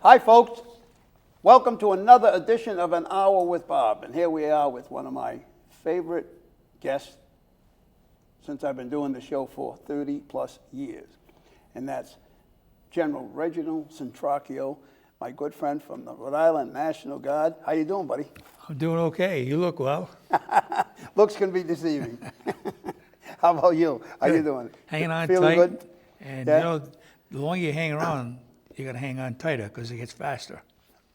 Hi, folks. Welcome to another edition of An Hour with Bob. And here we are with one of my favorite guests since I've been doing the show for 30 plus years. And that's General Reggie Centracchio, my good friend from the Rhode Island National Guard. How you doing, buddy? I'm doing okay. You look well. Looks can be deceiving. How about you? How you doing? Hanging on Feeling tight. good? And Yeah? you know, the longer you hang around, you got to hang on tighter because it gets faster.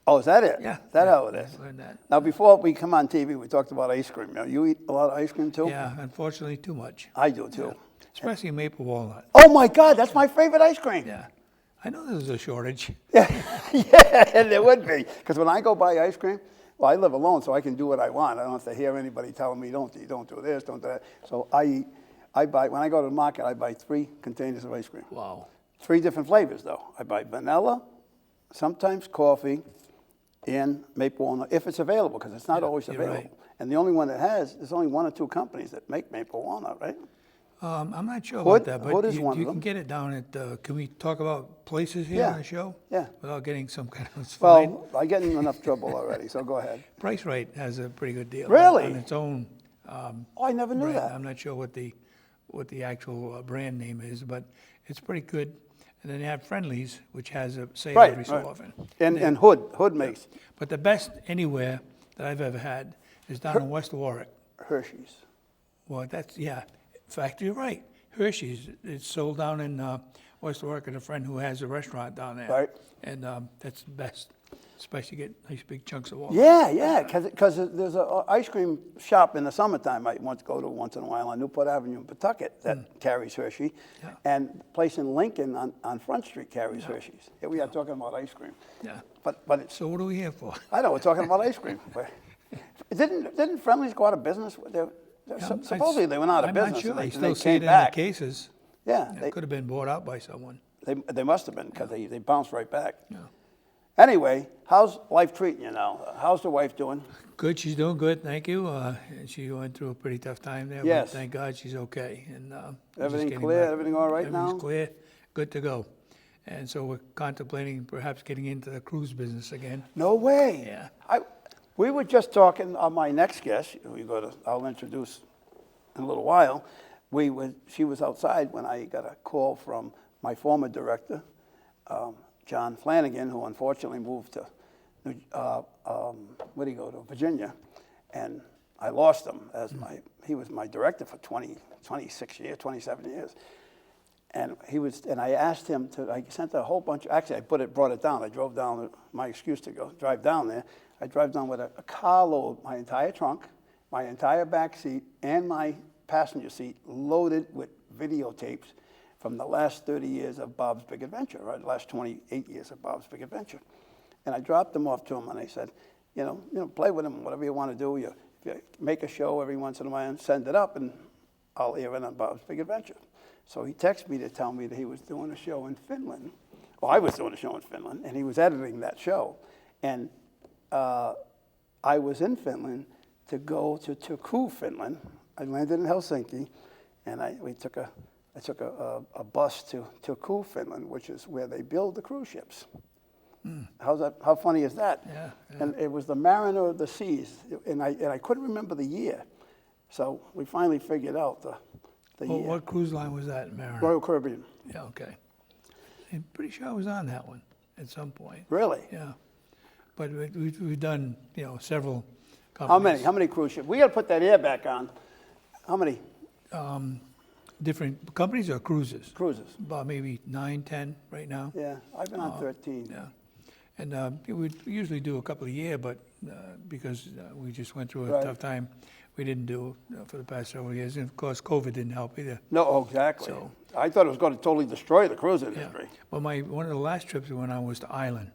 Oh, is that it? Yeah. Is that yeah, how it is? I learned that. Now, before we come on TV, we talked about ice cream. Now, you eat a lot of ice cream, too? Yeah, unfortunately, too much. I do, too. Yeah. Especially maple walnut. Oh, my God, that's my favorite ice cream. Yeah. I know there's a shortage. Yeah, and there would be. Because when I go buy ice cream, well, I live alone, so I can do what I want. I don't have to hear anybody telling me, don't do this, don't do that. So I buy, when I go to the market, I buy 3 containers of ice cream. Wow. 3 different flavors, though. I buy vanilla, sometimes coffee, and maple walnut, if it's available, because it's not always available. Right. And the only one that there's only 1 or 2 companies that make maple walnut, right? I'm not sure Hood- about that, Hood but is one of you them. can get it down at, can we talk about places here Yeah. on the show? Yeah. Without getting some kind of fine. Well, I get in enough trouble already, so go ahead. Price Right has a pretty good deal. Really? On its own. Oh, I never knew brand. that. I'm not sure what the actual brand name is, but it's pretty good. And then you have Friendlies, which has a sale Right, every so right. often. And Hood makes But the best anywhere that I've ever had is down in West Warwick. Hershey's. Well, that's, yeah. In fact, you're right. Hershey's, it's sold down in West Warwick, and a friend who has a restaurant down there. Right. And that's the best, especially get nice big chunks of walnut. Yeah, because there's an ice cream shop in the summertime I once go to once in a while on Newport Avenue in Pawtucket that carries Hershey. Yeah. And the place in Lincoln on Front Street carries Hershey's. Here we are talking about ice cream. Yeah. But it's, So what are we here for? I know, we're talking about ice cream. But didn't Friendly's go out of business? Supposedly they went out of I'm business. not sure. and I they still see came it in the back. cases. Yeah, It could have been bought out by someone. they must have been because they bounced right back. Yeah. Anyway, how's life treating you now? How's the wife doing? Good, she's doing good, thank you. She went through a pretty tough time there, Yes. but thank God she's okay. And we're just Everything getting clear? back. Everything all right now? Everything's clear, good to go. And so we're contemplating perhaps getting into the cruise business again. No way. Yeah. We were just talking on my next guest. I'll introduce in a little while. She was outside when I got a call from my former director, John Flanagan, who unfortunately moved to Virginia, and I lost him he was my director for 26 years, 27 years. And I asked him I sent a whole bunch, actually I brought it down. I drove down, my excuse to drive down there. I drive down with a carload, my entire trunk, my entire back seat, and my passenger seat loaded with videotapes from the last 30 years of Bob's Big Adventure, right? The last 28 years of Bob's Big Adventure. And I dropped them off to him and I said, play with them, whatever you want to do. You make a show every once in a while and send it up and I'll air it on Bob's Big Adventure. So he texted me to tell me that he was doing a show in Finland. Well, I was doing a show in Finland, and he was editing that show. And I was in Finland to go to Turku, Finland. I landed in Helsinki, and I took a bus to Turku, Finland, which is where they build the cruise ships. How funny is that? Yeah. And it was the Mariner of the Seas, and I couldn't remember the year. So we finally figured out the year. What cruise line was that, Mariner? Royal Caribbean. Yeah, okay. I'm pretty sure I was on that one at some point. Really? Yeah. But we've done, several How companies. many cruise ships? We got to put that air back on. How many Different companies or cruises? cruises? About maybe 9, 10 right now. Yeah, I've been on 13. Yeah. And we usually do a couple a year, but because we just went through a Right. tough time, we didn't do for the past several years. And of course, COVID didn't help either. No, exactly. So- I thought it was going to totally destroy the cruise industry. Well, one of the last trips we went on was to Ireland.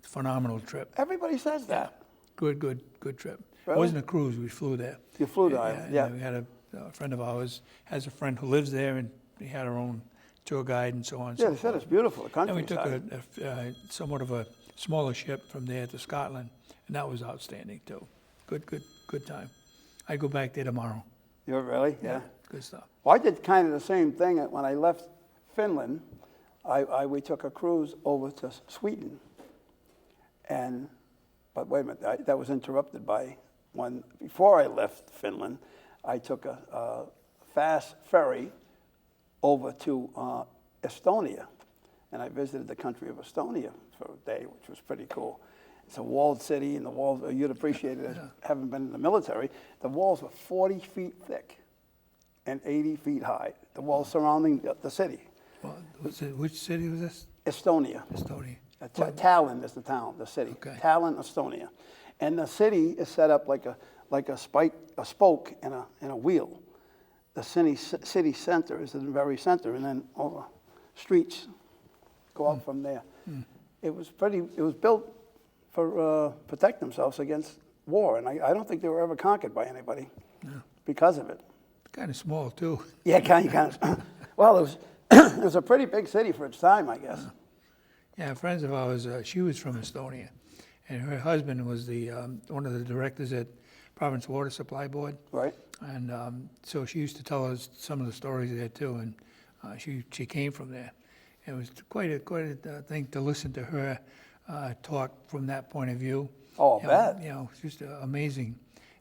Phenomenal trip. Everybody says that. Good trip. It Really? wasn't a cruise, we flew there. You flew to Ireland, and yeah. We had a friend of ours, has a friend who lives there, and we had our own tour guide and so on and Yeah, so they said forth. it's beautiful, the And we countryside. took somewhat of a smaller ship from there to Scotland, and that was outstanding too. Good time. I go back there tomorrow. You're really? Yeah. Good stuff. Well, I did kind of the same thing when I left Finland. We took a cruise over to Sweden, But wait a minute, that was interrupted by before I left Finland, I took a fast ferry over to Estonia, and I visited the country of Estonia for a day, which was pretty cool. It's a walled city, and the walls, you'd appreciate it, having been in the military. The walls were 40 feet thick and 80 feet high, the walls surrounding the city. Well, which city was this? Estonia. Estonia. Tallinn is the town, the city. Okay. Tallinn, Estonia. And the city is set up like a spoke in a wheel. The city center is in the very center, and then all the streets go out from there. It was built for protect themselves against war, and I don't think they were ever conquered by anybody because of it. Kind of small too. Yeah, kind of. Well, it was a pretty big city for its time, I guess. Yeah, friends of ours, she was from Estonia, and her husband was one of the directors at Province Water Supply Board. Right. And so she used to tell us some of the stories there too, and she came from there. It was quite a thing to listen to her talk from that point of view. Oh, I bet. You know, it's just amazing.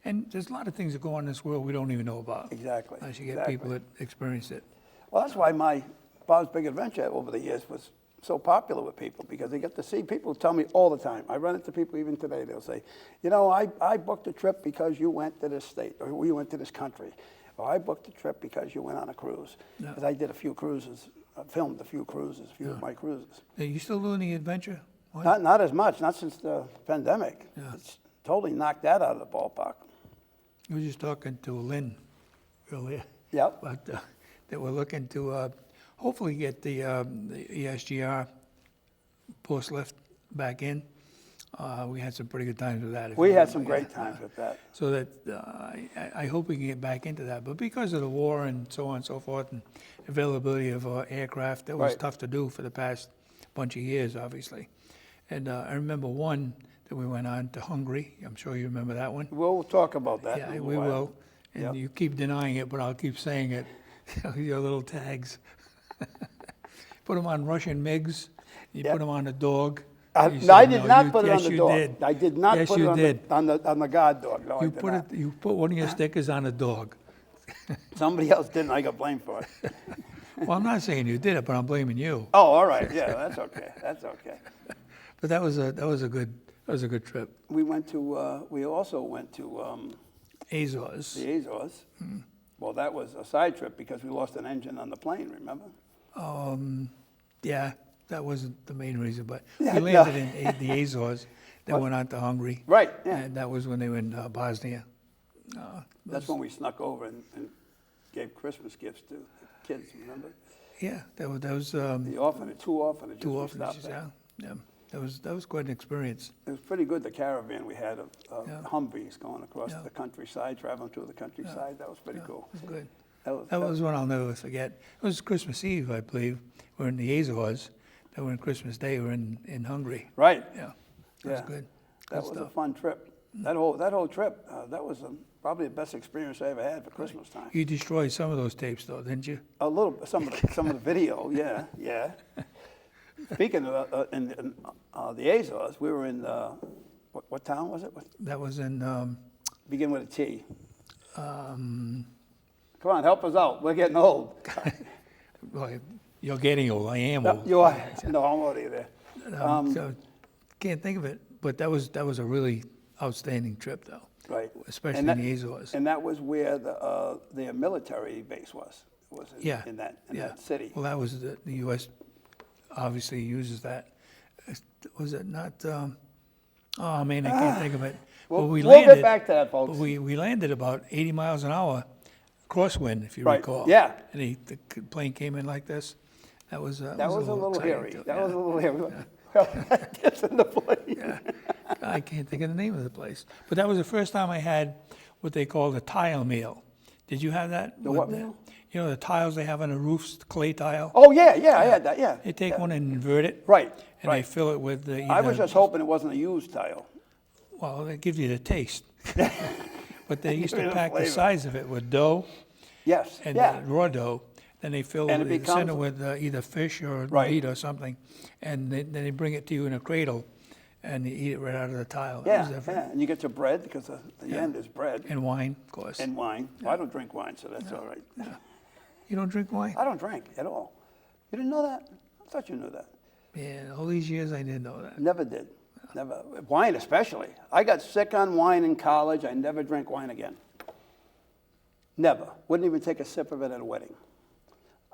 And there's a lot of things that go on in this world we don't even know about. Exactly. Unless you get people that experience it. Well, that's why my Bob's Big Adventure over the years was so popular with people, because they get to see people tell me all the time. I run into people even today. They'll say, you know, I booked a trip because you went to this state, or we went to this country. Or I booked a trip because you went on a cruise. Because I did a few cruises, filmed a few cruises, a few of my cruises. Are you still doing the adventure? Not as much, not since the pandemic. It's totally knocked that out of the ballpark. I was just talking to Lynn earlier. Yep. But that we're looking to hopefully get the ESGR post lift back in. We had some pretty good times with that. We had some great times with that. So that I hope we can get back into that. But because of the war and so on and so forth, and availability of aircraft, that was tough to do for the past bunch of years, obviously. And I remember one that we went on to Hungary. I'm sure you remember that one. We'll talk about that. Yeah, we will. And you keep denying it, but I'll keep saying it. Your little tags. Put them on Russian MiGs. You put them on a dog. No, I did not put it on the dog. Did. I did not yes, put you it did. on the guard dog. No, I did not. You put one of your stickers on a dog. Somebody else didn't. I got blamed for it. Well, I'm not saying you did it, but I'm blaming you. Oh, all right. Yeah, that's okay. That's okay. But that was a good trip. We also went to Azores. the Azores. Well, that was a side trip because we lost an engine on the plane. Remember? Yeah, that wasn't the main reason, but Yeah, we landed in the Azores. Then went on to Hungary. Right. Yeah. And that was when they were in Bosnia. That's when we snuck over and gave Christmas gifts to the kids. Remember? Yeah, that was The orphanage, two orphanages. two we orphanages. stopped at. Yeah. That was quite an experience. It was pretty good, the caravan we had of Humvees going across the countryside, traveling through the countryside. That was pretty cool. It was good. That was one I'll never forget. It was Christmas Eve, I believe. We were in the Azores. Then we're in Christmas Day. We're in Hungary. right. Yeah, that was good. That was a fun trip. That whole trip, that was probably the best experience I ever had for Christmas time. You destroyed some of those tapes, though, didn't you? A little, some of the video, yeah. Speaking of in the Azores, we were in what town was it? That was in. Begin with a T. Come on, help us out. We're getting old. Well, you're getting old. I am old. You are. No, I'm already there. So can't think of it, but that was a really outstanding trip, though. Right. Especially in the Azores. And that was where the military base was. In that city. Well, that was the U.S. obviously uses that. Was it not? Oh man, I can't think of it. We'll landed, get back to that, folks. We landed about 80 miles an hour, crosswind, if you recall. Yeah. And the plane came in like this. That was a little hairy. too. That was a little hairy. Well, that gets in the plane. Yeah. I can't think of the name of the place. But that was the first time I had what they call the tile meal. Did you have that? The what meal? You know the tiles they have on the roofs, the clay tile? Oh, yeah, I had that, yeah. They take one and invert it. Right, And they fill it with the... I was just hoping it wasn't a used tile. Well, it gives you the taste. But they used Give you to the pack the flavor. sides of it with dough Yes, and yeah. raw dough. Then they fill And it the center becomes- with either fish or Right. meat or something. And then they bring it to you in a cradle. and you eat it right out of the tile. That Yeah, was different. yeah, and you get your bread, because the end is bread, And wine, of course. and wine. Well, I don't drink wine, so that's all right. You don't drink wine? I don't drink at all. You didn't know that? I thought you knew that. Yeah, all these years I didn't know that. Never did. Never. Wine especially. I got sick on wine in college. I never drank wine again. Never. Wouldn't even take a sip of it at a wedding.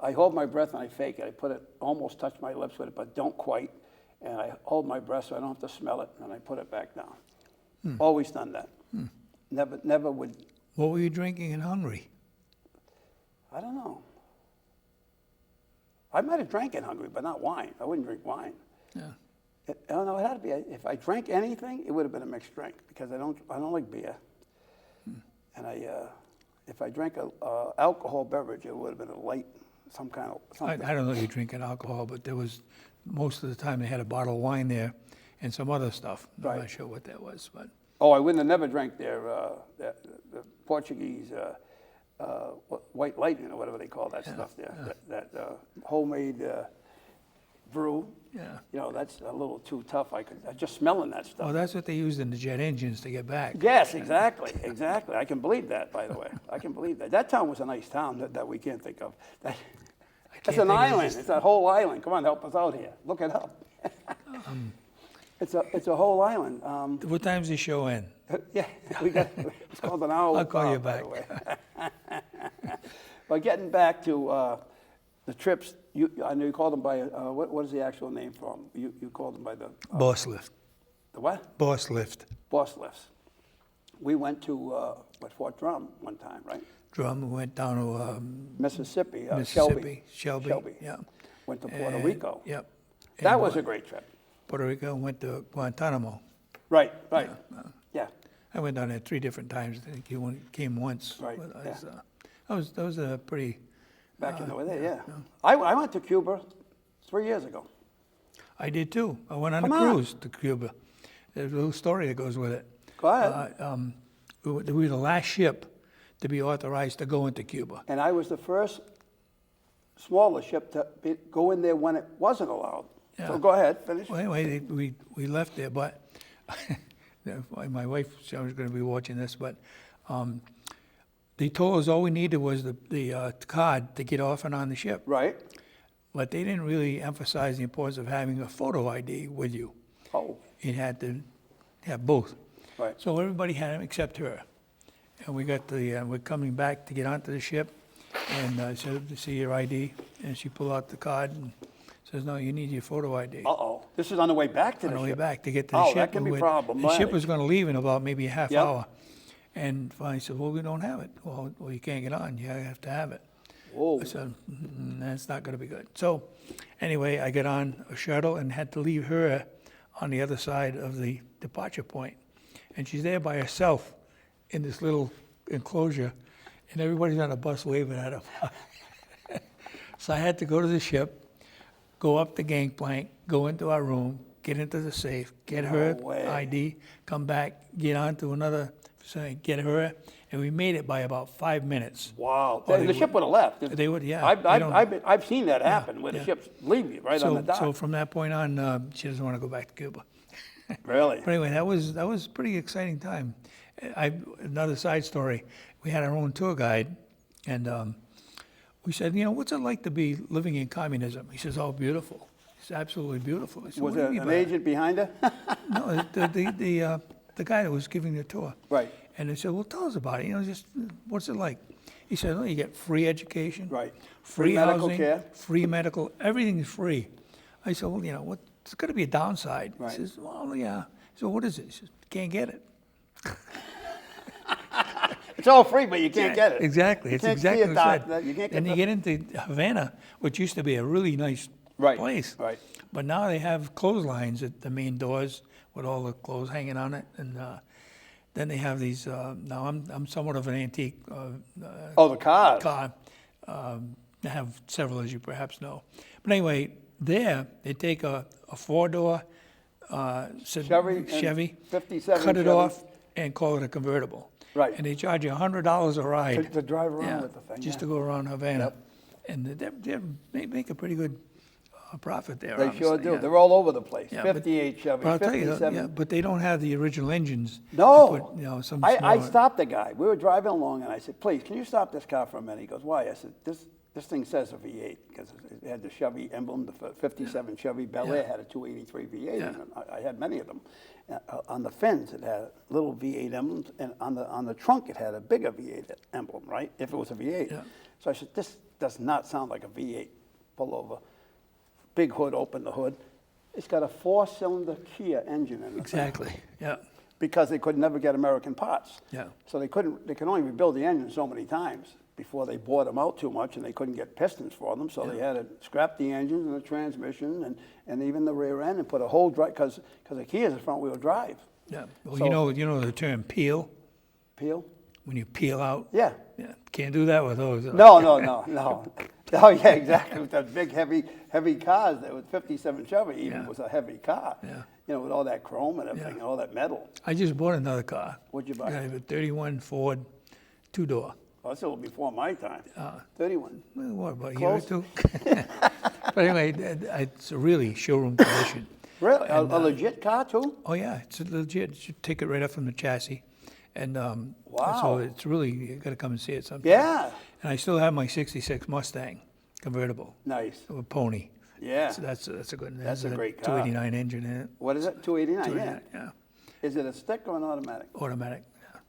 I hold my breath and I fake it. I put it, almost touch my lips with it, but don't quite. And I hold my breath so I don't have to smell it, and I put it back down. Always done that. Never would. What were you drinking in Hungary? I don't know. I might have drank in Hungary, but not wine. I wouldn't drink wine. Yeah. I don't know. It had to be. If I drank anything, it would have been a mixed drink, because I don't like beer. And if I drank a alcohol beverage, it would have been a light, some kind of something. I don't know if you're drinking alcohol, but there was, most of the time they had a bottle of wine there and some other stuff. I'm Right. not sure what that was, but Oh, I wouldn't have never drank their the Portuguese white lightning, or whatever they call that stuff there. That homemade brew. yeah. You know, that's a little too tough. Just smelling that stuff. Well, that's what they used in the jet engines to get back. Yes, exactly, exactly. I can believe that, by the way. I can believe that. That town was a nice town that we can't think of. That's can't an think of island. this. It's a whole island. Come on, help us out here. Look it up. It's a whole island. What time's the show end? Yeah, it's called an hour. I'll call you by back. the way. But getting back to the trips, I know you called them by, what is the actual name for them? You called them by the Boss lift. the what? Boss lift. Boss lifts. We went to Fort Drum one time, right? Drum went down to Mississippi, Mississippi. Shelby. Yeah. Went to Puerto And- Rico. Yep. That And was a great trip. Puerto Rico, went to Guantanamo. Right, right. Yeah, I went down there 3 different times. I think you came once. Right, But yeah. that was a pretty. back in the day, yeah. I went to Cuba 3 years ago. I did too. I went on Come a on. cruise to Cuba. There's a little story that goes with it. Go ahead. We were the last ship to be authorized to go into Cuba. And I was the first smaller ship to go in there when it wasn't allowed. So Yeah. go ahead, finish. Well, anyway, we left there, but my wife, she was going to be watching this, but they told us all we needed was the card to get off and on the ship. Right. But they didn't really emphasize the importance of having a photo ID with you. Oh, You had to have both. right. So everybody had them except her. And we got we're coming back to get onto the ship, and I said, to see your ID, and she pulled out the card and says, no, you need your photo ID. Uh-oh. This is on the way back to On the the way ship. back to get to the Oh, ship. that can be and problematic. The ship was going to leave in about maybe a half Yep. hour. And finally said, well, we don't have it. Well, you can't get on. You have to have it. Whoa. I said, that's not going to be good. So anyway, I got on a shuttle and had to leave her on the other side of the departure point. And she's there by herself in this little enclosure, and everybody's on a bus waving at her. So I had to go to the ship, go up the gangplank, go into our room, get into the safe, get her way. ID, come back, get onto another facility, get her, and we made it by about 5 minutes. Wow. Oh, they The ship would have left. They would, yeah. I've seen that happen, where the ships leave you right on the dock. So from that point on, she doesn't want to go back to Cuba. Really? But anyway, that was a pretty exciting time. Another side story, we had our own tour guide, and we said, what's it like to be living in communism? He says, oh, beautiful. It's absolutely beautiful. I said, Was "What do you there mean an by that?" agent behind her? No, the guy that was giving the tour. Right. And they said, well, tell us about it. Just what's it like? He said, you get free education, Right. free medical housing, care. free medical, everything is free. I said, well, what's going to be a downside? Right. He says, well, yeah. So what is it? He says, can't get it. It's all free, but you can't get it. Exactly. You It's can't exactly see a what I said. doctor. You can't get And you the- get into Havana, which used to be a really nice Right, place. right. But now they have clotheslines at the main doors with all the clothes hanging on it. And then they have these, now I'm somewhat of an antique Oh, the cars. car. I have several, as you perhaps know. But anyway, there, they take a 4-door Chevy and 57 cut it Chevy. off, and call it a convertible. Right. And they charge you $100 a ride. To drive around with the thing. Just yeah. to go around Havana. Yep. And they make a pretty good a profit there. They sure obviously, do. yeah. They're all over the place. Yeah, but- 58 Chevy, But I'll tell you, 57. yeah, but they don't have the original engines. No. They put, you know, some I smaller- stopped the guy. We were driving along, and I said, please, can you stop this car for a minute? He goes, why? I said, this thing says a V8, because it had the Chevy emblem. The 57 Chevy Bel Air had a 283 V8 in Yeah. it. I had many of them. On the fins, it had little V8 emblems, and on the trunk, it had a bigger V8 emblem, right, if it was a V8. Yeah. So I said, this does not sound like a V8. Pull over. Big hood, open the hood. It's got a 4-cylinder Kia engine in it. Exactly, yeah, Because they could never get American parts. yeah. So they could only rebuild the engine so many times before they bought them out too much, and they couldn't get pistons for them. So they had to scrap the engines and the transmission and even the rear end and put a whole drive, because the Kia is a front wheel drive. Yeah, well, So- you know the term peel, Peel? when you peel out? Yeah. Yeah, can't do that with those. No. Oh, yeah, exactly. With those big, heavy cars, that was 57 Chevy even Yeah. was a heavy car. Yeah. You know, with all that chrome and everything, and all that metal. I just bought another car. What'd you buy? I have a 31 Ford 2-door. Oh, that's a little before my time. Uh, 31. Well, what, about a year or Close. two? But anyway, it's a really showroom condition. Really? A legit car, too? Oh, yeah, it's legit. You take it right up from the chassis. And Wow. so it's really, you got to come and see it sometime. Yeah. And I still have my 66 Mustang convertible, Nice. a pony. Yeah. So that's a good one. It That's has a great car. 289 engine in it. What is it? 289, yeah. 289, yeah. Is it a stick or an automatic? Automatic. Yeah.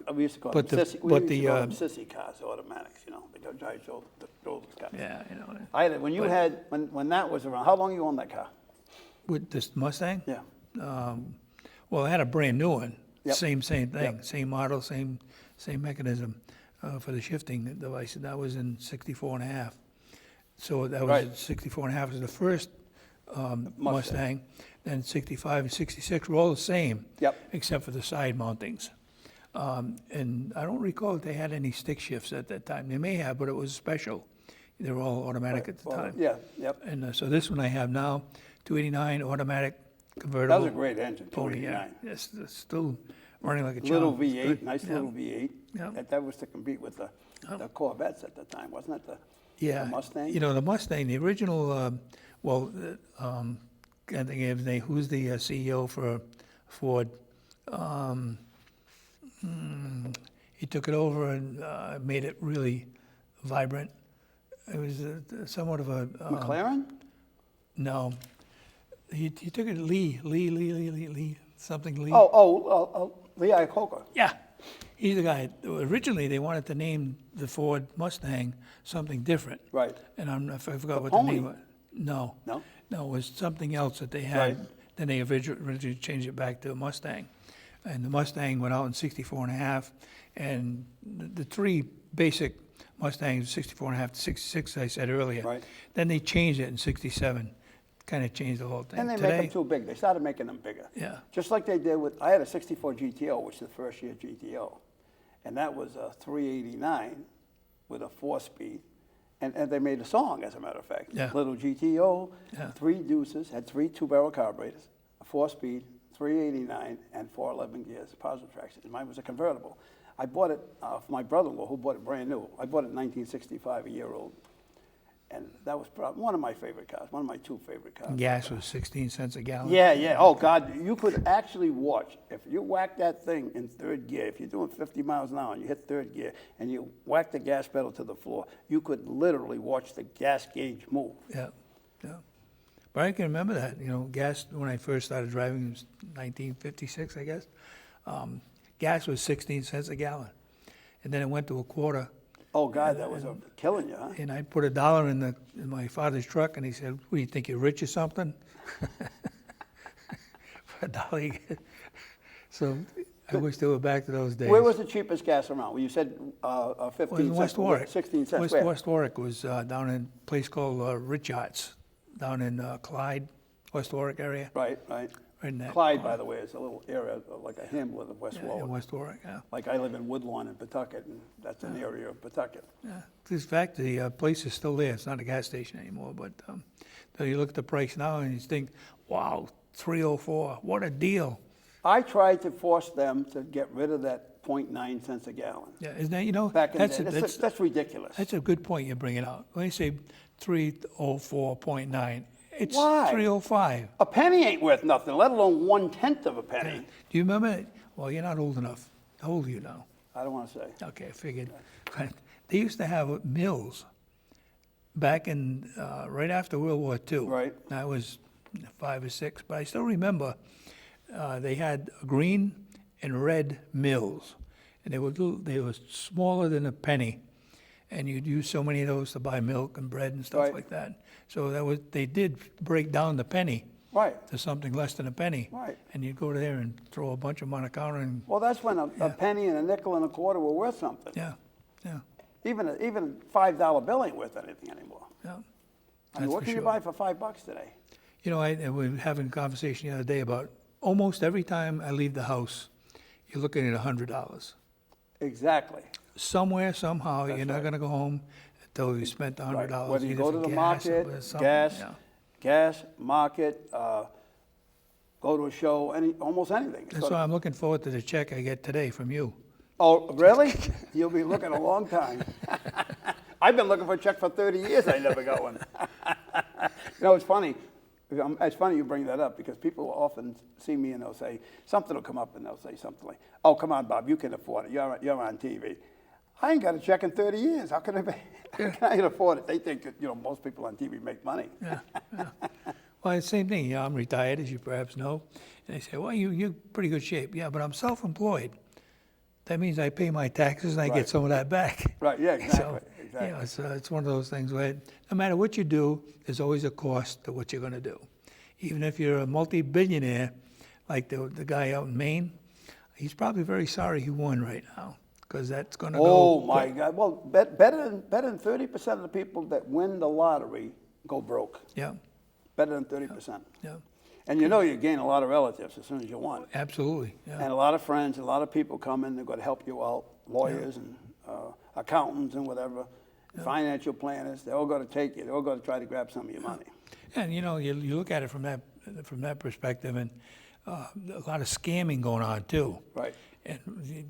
Oh, we used to call But them the- sissy. We but used to the, call them sissy cars, automatics. You know, the guys drove those cars. Yeah, you know. I had it when you But- had when that was around. How long you owned that car? With this Mustang? Yeah. Well, I had a brand new one. Yep. Same thing. Yep. Same model, same mechanism for the shifting device. And that was in 64 and a half. So that was Right. 64 and a half was the first Mustang. Then 65 and 66 were all the same. Yep. Except for the side mountings. And I don't recall if they had any stick shifts at that time. They may have, but it was special. They were all automatic at the Well, time. Yeah. Yep. And so this one I have now, 289 automatic convertible. That was a great engine. Pony, yeah. 289. Yes, it's still running like a charm. Little It's V8, good. nice Yeah. little V8. Yeah. That was to compete with the Corvettes at the time, wasn't it? Yeah. The Mustang. You know, the Mustang, the original, can't think of his name. Who's the CEO for Ford? He took it over and made it really vibrant. It was somewhat of a McLaren. no. He took it Lee, something Lee. Lee Iacocca. Yeah, he's the guy. Originally, they wanted to name the Ford Mustang something different. Right. And I forgot what Pony? the name was. No. No? No, it was something else that they had. Right. Then they originally changed it back to a Mustang. And the Mustang went out in 64 and a half. And the three basic Mustangs, 64 and a half to 66, I said earlier. Right. Then they changed it in 67. Kind of changed the whole thing. And they Today, make them too big. They started making them bigger. Yeah. Just like they did with, I had a 64 GTO, which is the first year GTO. And that was a 389 with a 4-speed. And they made a song, as a matter of fact. Yeah. Little GTO, Yeah. 3 deuces, had 3 2-barrel carburetors, a 4-speed, 389, and 411 gears, positive traction. And mine was a convertible. I bought it for my brother-in-law, who bought it brand new. I bought it in 1965, a year old. And that was probably one of my favorite cars, one of my 2 favorite cars. gas was 16 cents a gallon. Yeah. Oh, God, you could actually watch. If you whack that thing in 3rd gear, if you're doing 50 miles an hour and you hit 3rd gear and you whack the gas pedal to the floor, you could literally watch the gas gauge move. Yeah, yeah. But I can remember that, you know, gas, when I first started driving, it was 1956, I guess. Gas was 16 cents a gallon. And then it went to a quarter. Oh, God, that was killing you, huh? And I put $1 in my father's truck, and he said, "What do you think, you're rich or something?" For $1 you get. So I wish they were back to those days. Where was the cheapest gas around? Well, you said 15 Well, in cents. West Warwick. 16 cents. Where? West Warwick was down in a place called Richards, down in Clyde, West Warwick area. Right. Right in that Clyde, corner. by the way, is a little area like a hamlet of West Yeah, Warwick. West Warwick, yeah. Like I live in Woodlawn in Pawtucket, and that's an area of Pawtucket. Yeah, in fact, the place is still there. It's not a gas station anymore, but so you look at the price now and you think, wow, $3.04, what a deal. I tried to force them to get rid of that 0.9 cents a gallon. Yeah, isn't that, you know, Back in that's the day. That's ridiculous. that's a good point you're bringing out. When you say 304.9. It's Why? 305. A penny ain't worth nothing, let alone 1/10 of a penny. Do you remember? Well, you're not old enough. How old are you now? I don't want to say. Okay, I figured. But they used to have mills back in, right after World War II. Right. I was 5 or 6, but I still remember they had green and red mills. And they were smaller than a penny. And you'd use so many of those to buy milk and bread and stuff Right. like that. So they did break down the penny Right. to something less than a penny. Right. And you'd go there and throw a bunch of them on a counter and, Well, that's when a penny and a nickel and a quarter were worth something. yeah. Even a $5 bill ain't worth anything anymore. Yeah. I mean, That's what for can you sure. buy for $5 today? You know, we were having a conversation the other day about almost every time I leave the house, you're looking at $100. Exactly. Somewhere, somehow, That's you're not right. going to go home until you spent the Right. $100. Whether you either go for to the gas or market, for something. gas, market, go to a show, almost anything. That's why I'm looking forward to the check I get today from you. Oh, really? You'll be looking a long time. I've been looking for a check for 30 years. I never got one. You know, it's funny. It's funny you bring that up because people often see me and they'll say, something will come up and they'll say something like, oh, come on, Bob, you can afford it. You're on TV. I ain't got a check in 30 years. How can I afford it? They think that, most people on TV make money. Yeah. Well, it's the same thing. I'm retired, as you perhaps know. And they say, well, you're pretty good shape. Yeah, but I'm self-employed. That means I pay my taxes and I Right. get some of that back. Right, yeah, exactly. It's one of those things where no matter what you do, there's always a cost to what you're going to do. Even if you're a multi-billionaire, like the guy out in Maine, he's probably very sorry he won right now because that's going to go. Oh, my God. Well, better than 30% of the people that win the lottery go broke. Yeah, Better than 30%. yeah, And you gain a lot of relatives as soon as you won. absolutely. Yeah. And a lot of friends, a lot of people come in, they're going to help you out, lawyers and accountants and whatever, financial planners, they're all going to take you. They're all going to try to grab some of your money. And you look at it from that perspective, and a lot of scamming going on too. Right. And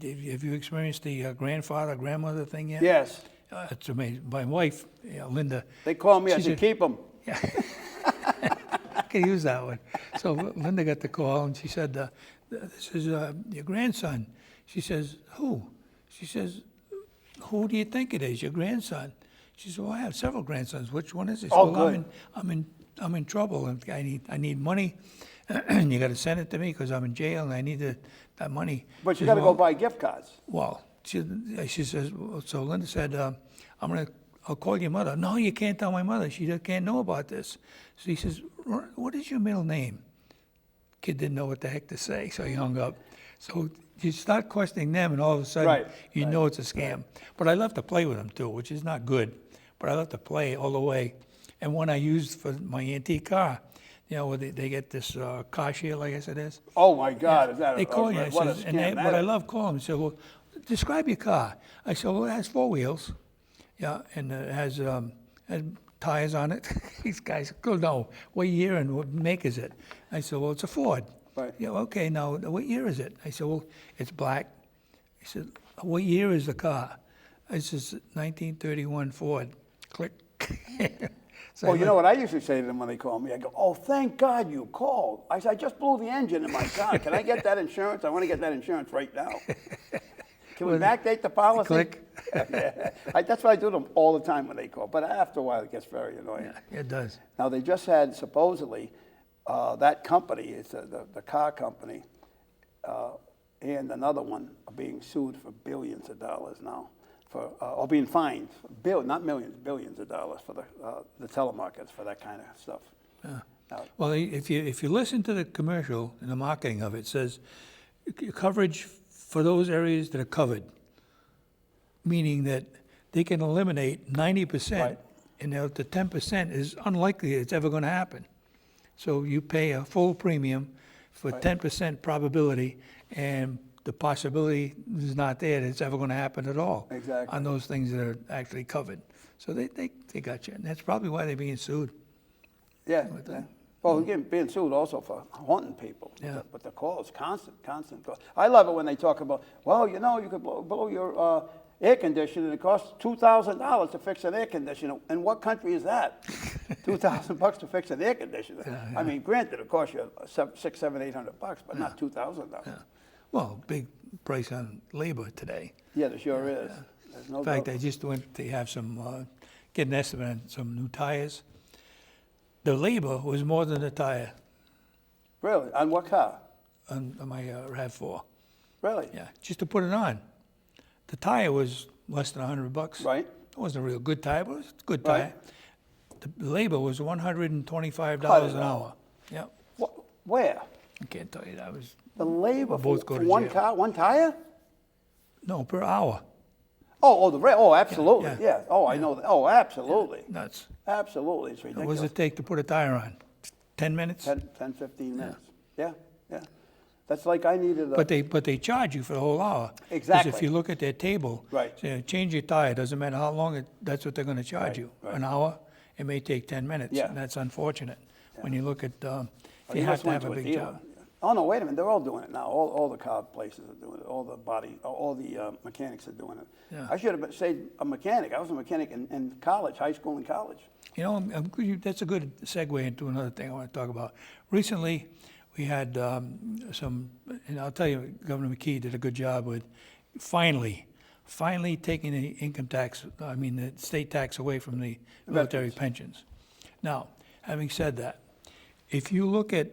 have you experienced the grandfather, grandmother thing yet? Yes. It's amazing. My wife, Linda. They call me, I She's said, a- keep them. I can use that one. So Linda got the call, and she said, "This is your grandson." She says, "Who?" She says, "Who do you think it is? Your grandson?" She said, "Well, I have several grandsons. Which one is it?" Oh, Well, good. I'm in trouble, and I need money, and you got to send it to me because I'm in jail, and I need that money. But She you says, got to go buy gift cards. Well, she says, so Linda said, I'll call your mother. No, you can't tell my mother. She just can't know about this. So he says, what is your middle name? Kid didn't know what the heck to say, so he hung up. So you start questioning them, and all of a sudden, you know it's a scam. But I love to play with them, too, which is not good. But I love to play all the way. And one I used for my antique car, where they get this car share, like I said, is. Oh, my God. Is that They call you. what a And scam but that I is. love calling them. They say, well, describe your car. I said, well, it has 4 wheels. Yeah, and it has tires on it. These guys go, no, what year and what make is it? I said, well, it's a Ford. Right. Yeah, okay, now, what year is it? I said, well, it's black. He said, what year is the car? I said, 1931 Ford. Click. So Well, you know what I usually say to them when they call me? I go, oh, thank God you called. I said, I just blew the engine in my car. Can I get that insurance? I want to get that insurance right now. Can we backdate the policy? Click. Yeah. That's what I do to them all the time when they call. But after a while, it gets very annoying. Yeah, it does. Now, they just had, supposedly, that company, it's the car company, and another one are being sued for billions of dollars now, or being fined, not millions, billions of dollars for the telemarketers for that kind of stuff. Now, Well, if you listen to the commercial and the marketing of it, it says coverage for those areas that are covered, meaning that they can eliminate 90%, Right. and the 10% is unlikely it's ever going to happen. So you pay a full premium for 10% probability, and the possibility is not there that it's ever going to happen at all. Exactly. On those things that are actually covered. So they got you, and that's probably why they're being sued. yeah. Well, we're being sued also for haunting people. Yeah. But the calls, constant calls. I love it when they talk about, well, you could blow air conditioner, and it costs $2,000 to fix an air conditioner. In what country is that? $2,000 to fix an air conditioner. Yeah. I mean, granted, it costs you $600, $700, $800, but not $2,000. Yeah. Well, big price on labor today. Yeah, there sure is. There's no In fact, doubt. I just went to have some, get an estimate on some new tires. The labor was more than the tire Really? On what car? on my RAV4. Really? Yeah, just to put it on. The tire was less than $100. Right. It wasn't a real good tire, but it was a good Right. tire. The labor was $125 Cut it an hour. Yeah, Where? I can't tell you that was, The labor for, Both go for to one jail. car, one tire? no, per hour. Oh, absolutely. Yeah, Yeah. yeah. Oh, I know that. Oh, absolutely. Nuts. Absolutely. It's What ridiculous. does it take to put a tire on? 10 minutes? 10, 15 minutes. Yeah, yeah. That's like I needed a. But they charge you for the whole hour. 'Cause Exactly. if you look at their table, Right. say, change your tire, doesn't matter how long that's what they're gonna charge Right, you. right. An hour, it may take 10 minutes. Yeah. And that's unfortunate. When you look at, Oh, if you have must to went have a big dealer. job. Oh, no, wait a minute. They're all doing it now. All the car places are doing it. All the mechanics are doing it. Yeah. I should have said a mechanic. I was a mechanic in college, high school and college. You know, that's a good segue into another thing I want to talk about. Recently, we had and I'll tell you, Governor McKee did a good job with finally taking the income tax, the state tax away from the military Veterans. pensions. Now, having said that, if you look at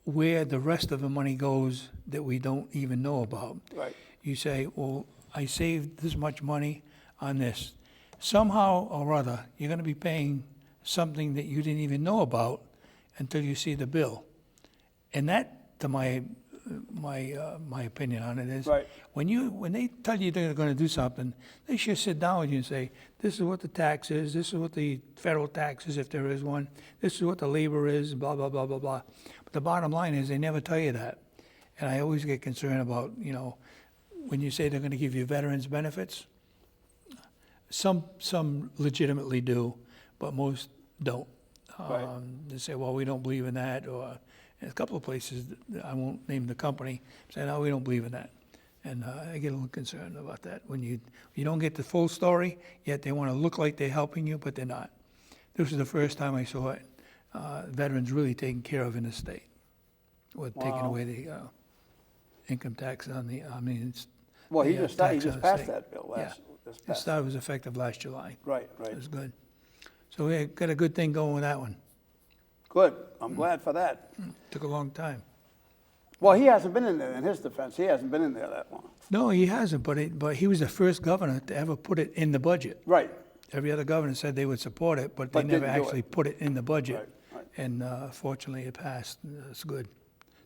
where the rest of the money goes that we don't even know about, Right. you say, well, I saved this much money on this. Somehow or other, you're going to be paying something that you didn't even know about until you see the bill. And that, to my opinion on it is, Right. when they tell you they're going to do something, they should sit down with you and say, this is what the tax is, this is what the federal tax is if there is one, this is what the labor is, blah, blah, blah, blah, blah. But the bottom line is they never tell you that. And I always get concerned about, when you say they're going to give you veterans benefits, some legitimately do, but most don't. Right. They say, well, we don't believe in that, or in a couple of places, I won't name the company, say, no, we don't believe in that. And I get a little concerned about that. When you don't get the full story, yet they want to look like they're helping you, but they're not. This is the first time I saw it, veterans really taken care of in the state, with taking Wow. away the income tax on the, Well, he the, just tax on the passed state. that bill Yeah. this It past. started, was effective last July. Right, It right. was good. So we got a good thing going with that one. Good. I'm glad for that. Took a long time. Well, he hasn't been in there, in his defense. He hasn't been in there that long. No, he hasn't, but he was the first governor to ever put it in the budget. Right. Every other governor said they would support it, but they But never didn't do it. actually put it in the budget. Right, right. And fortunately, it passed. It's good.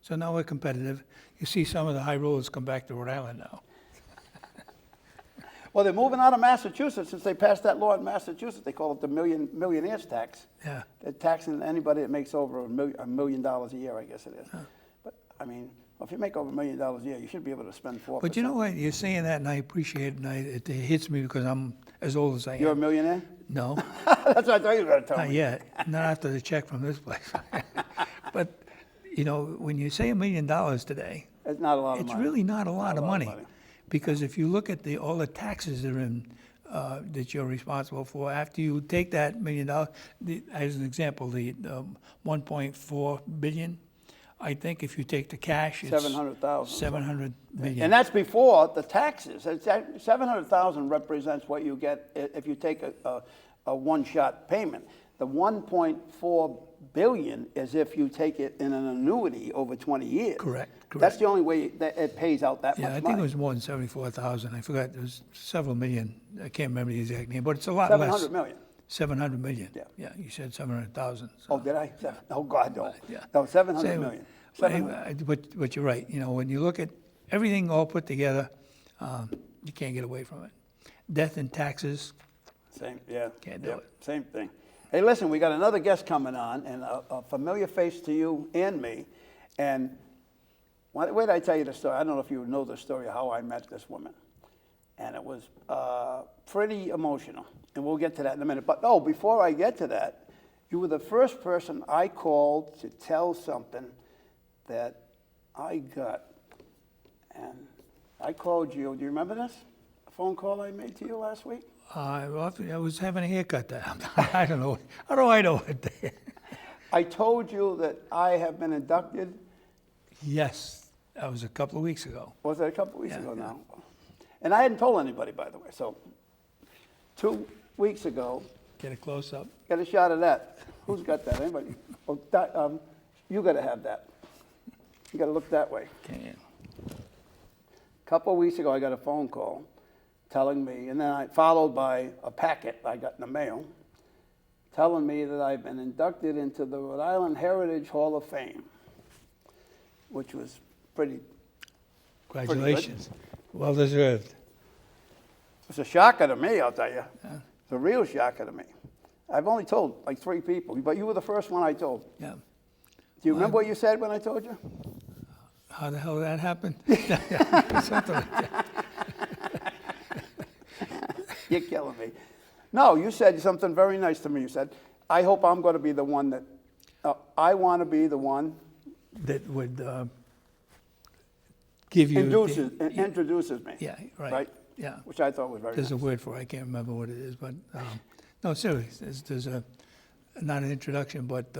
So now we're competitive. You see some of the high rollers come back to Rhode Island now. Well, they're moving out of Massachusetts since they passed that law in Massachusetts. They call it the millionaire's tax. Yeah. They're taxing anybody that makes over $1 million a year, I guess it is. But, I mean, well, if you make over $1 million a year, you should be able to spend 4%. But you know what? You're saying that, and I appreciate it, and it hits me because I'm as old as I am. You're a millionaire? No. That's what I thought you were going to tell Not me. yet, not after the check from this place. But, when you say $1 million today, It's not a lot of it's money. really not a lot of money. money. Because if you look at all the taxes that are in, that you're responsible for, after you take that $1 million, as an example, the 1.4 billion, I think if you take the cash, it's 700,000. 700 million. And that's before the taxes. 700,000 represents what you get if you take a one-shot payment. The 1.4 billion is if you take it in an annuity over 20 years. Correct. That's the only way that it pays out that Yeah, much I money. think it was more than 74,000. I forgot, it was several million. I can't remember the exact name, but it's a lot less. 700 million. 700 million. Yeah. Yeah, you said 700,000. Oh, did I? Oh, God, no. Yeah. No, 700 Same. million. But 700. anyway, but you're right. When you look at everything all put together, you can't get away from it. Death and taxes, Same, yeah. Can't do Yep, it. Same thing. Hey, listen, we got another guest coming on, and a familiar face to you and me. And wait till I tell you the story. I don't know if you know the story of how I met this woman. And it was pretty emotional. And we'll get to that in a minute. But, before I get to that, you were the first person I called to tell something that I got. And I called you. Do you remember this? phone call I made to you last week? I was having a haircut there. I don't know. How do I know it? I told you that I have been inducted. Yes, that was a couple of weeks ago. Was that a couple of weeks Yeah, ago yeah. now? And I hadn't told anybody, by the way. So 2 weeks ago, Get a close up. get a shot of that. Who's got that? Anybody? Oh, you got to have that. You got to look that way. Okay. A couple of weeks ago, I got a phone call telling me, and then followed by a packet I got in the mail, telling me that I've been inducted into the Rhode Island Heritage Hall of Fame, which was pretty. Congratulations. Well deserved. It's a shocker to me, I'll tell you. Yeah. It's a real shocker to me. I've only told like 3 people, but you were the first one I told. Yeah. Do you remember what you said when I told you? How the hell did that happen? Something like that. You're killing me. No, you said something very nice to me. You said, I hope I'm going to be the one that, I want to be the one That would give you... introduces me. Yeah, right. Right? Yeah. Which I thought was very There's nice. a word for it. I can't remember what it is, but no, seriously, there's a not an introduction, but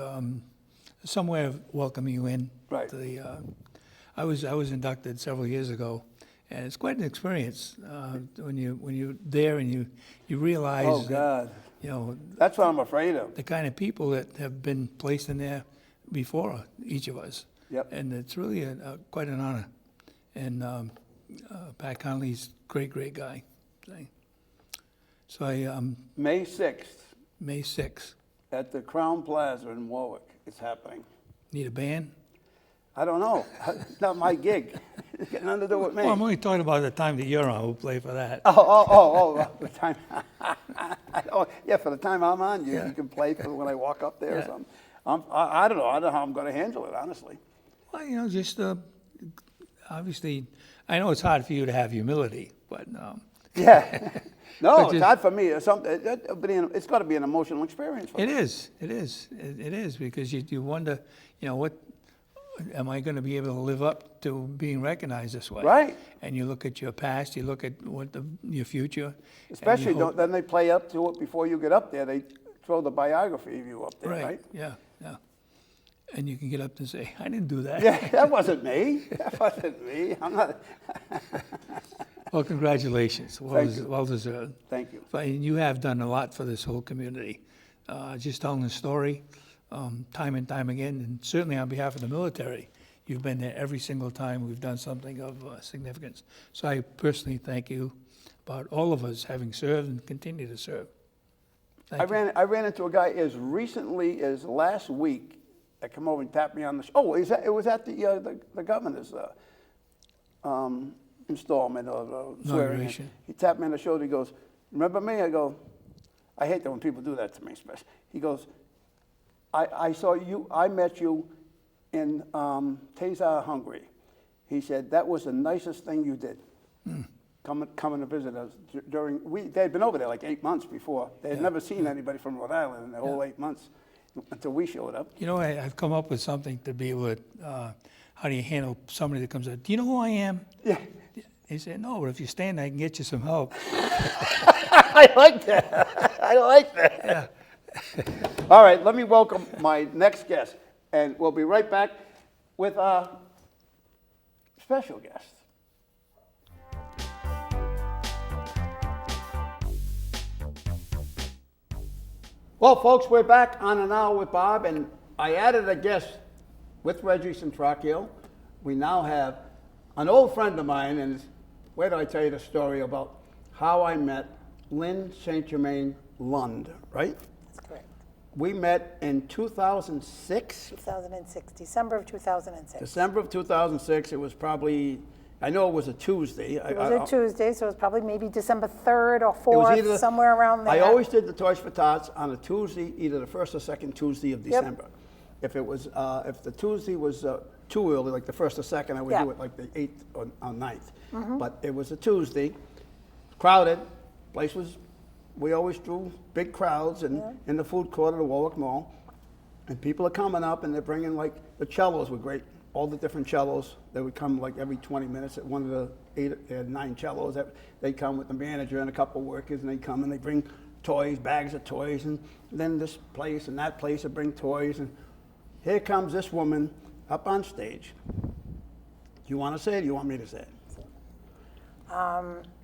some way of welcoming you in. Right. To the, I was inducted several years ago, and it's quite an experience when you're there and you realize. Oh, that, God. you know, That's what I'm afraid of. the kind of people that have been placed in there before each of us. Yep. And it's really quite an honor. And Pat Connolly's great guy. So I May 6th May 6th. at the Crown Plaza in Warwick. It's happening. Need a band? I don't know. It's not my gig. It's got nothing to do with me. Well, I'm only talking about the time that you're on. We'll play for that. The time. Oh, yeah, for the time I'm on, you can play for when I walk up there or Yeah. something. I don't know. I don't know how I'm going to handle it, honestly. Well, just obviously, I know it's hard for you to have humility, but Yeah. No, But it's just- hard for me. It's got to be an emotional experience for me. it is. It is because you wonder, what am I going to be able to live up to being recognized this way? Right. And you look at your past, you look at your future. and you Especially, hope- then they play up to it before you get up there. They throw the biography of you up there, right? Yeah. And you can get up and say, I didn't do that. Yeah, that wasn't me. That wasn't me. I'm not. Well, congratulations. Thank you. Well deserved. Thank you. And you have done a lot for this whole community. Just telling the story time and time again, and certainly on behalf of the military, you've been there every single time we've done something of significance. So I personally thank you about all of us having served and continue to serve. Thank you. I ran into a guy as recently as last week that came over and tapped me on the shoulder. Oh, it was at the governor's installment of swearing in. Inauguration. He tapped me on the shoulder. He goes, "Remember me?" I go, "I hate that when people do that to me, especially." He goes, I saw you. I met you in Tezar, Hungary." He said that was the nicest thing you did. Coming to visit us they had been over there like 8 months before. They had never seen anybody from Rhode Island in the whole 8 months until we showed up. I've come up with something to be able to, how do you handle somebody that comes up, do you know who I am? Yeah. He said, no, but if you stand, I can get you some help. I like that. I like that. Yeah. All right, let me welcome my next guest, and we'll be right back with our special guest. Well, folks, we're back on an hour with Bob, and I added a guest with Reggie Centracchio. We now have an old friend of mine, and wait till I tell you the story about how I met Lynn St. Germain-Lundh, right? That's correct. We met in 2006, 2006, December of 2006. December of 2006. It was probably, I know it was a Tuesday. It was a Tuesday, so it was probably maybe December 3rd or It was 4th, either- somewhere around there. I always did the Toys for Tots on a Tuesday, either the first or second Tuesday of December. If it was, if the Tuesday was too early, like the first or second, I would do Yeah. it like the 8th or 9th. But it was a Tuesday, crowded, place was, we always drew big crowds in the food court of the Warwick Mall. And people are coming up and they're bringing like, the cellos were great. all the different cellos. They would come like every 20 minutes at one of the 9 cellos. They'd come with the manager and a couple workers, and they'd come and they bring toys, bags of toys, and then this place and that place would bring toys. And here comes this woman up on stage. Do you want to say it or do you want me to say it?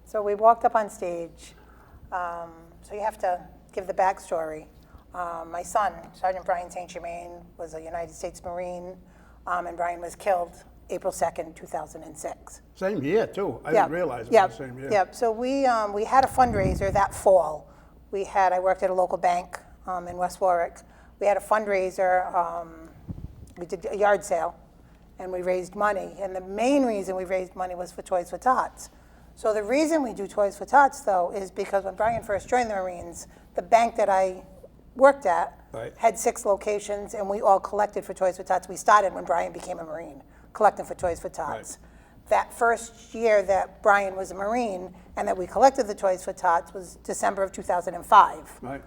So we walked up on stage. So you have to give the backstory. My son, Sergeant Brian St. Germain, was a United States Marine, and Brian was killed April 2nd, 2006. Same year, too. I didn't realize it was the same year. Yep. So we had a fundraiser that fall. I worked at a local bank in West Warwick. We had a fundraiser. We did a yard sale, and we raised money. And the main reason we raised money was for Toys for Tots. So the reason we do Toys for Tots, though, is because when Brian first joined the Marines, the bank that I worked at had 6 locations, and we all collected for Toys for Tots. We started when Brian became a Marine, collecting for Toys for Tots. That first year that Brian was a Marine and that we collected the Toys for Tots was December of 2005. Right.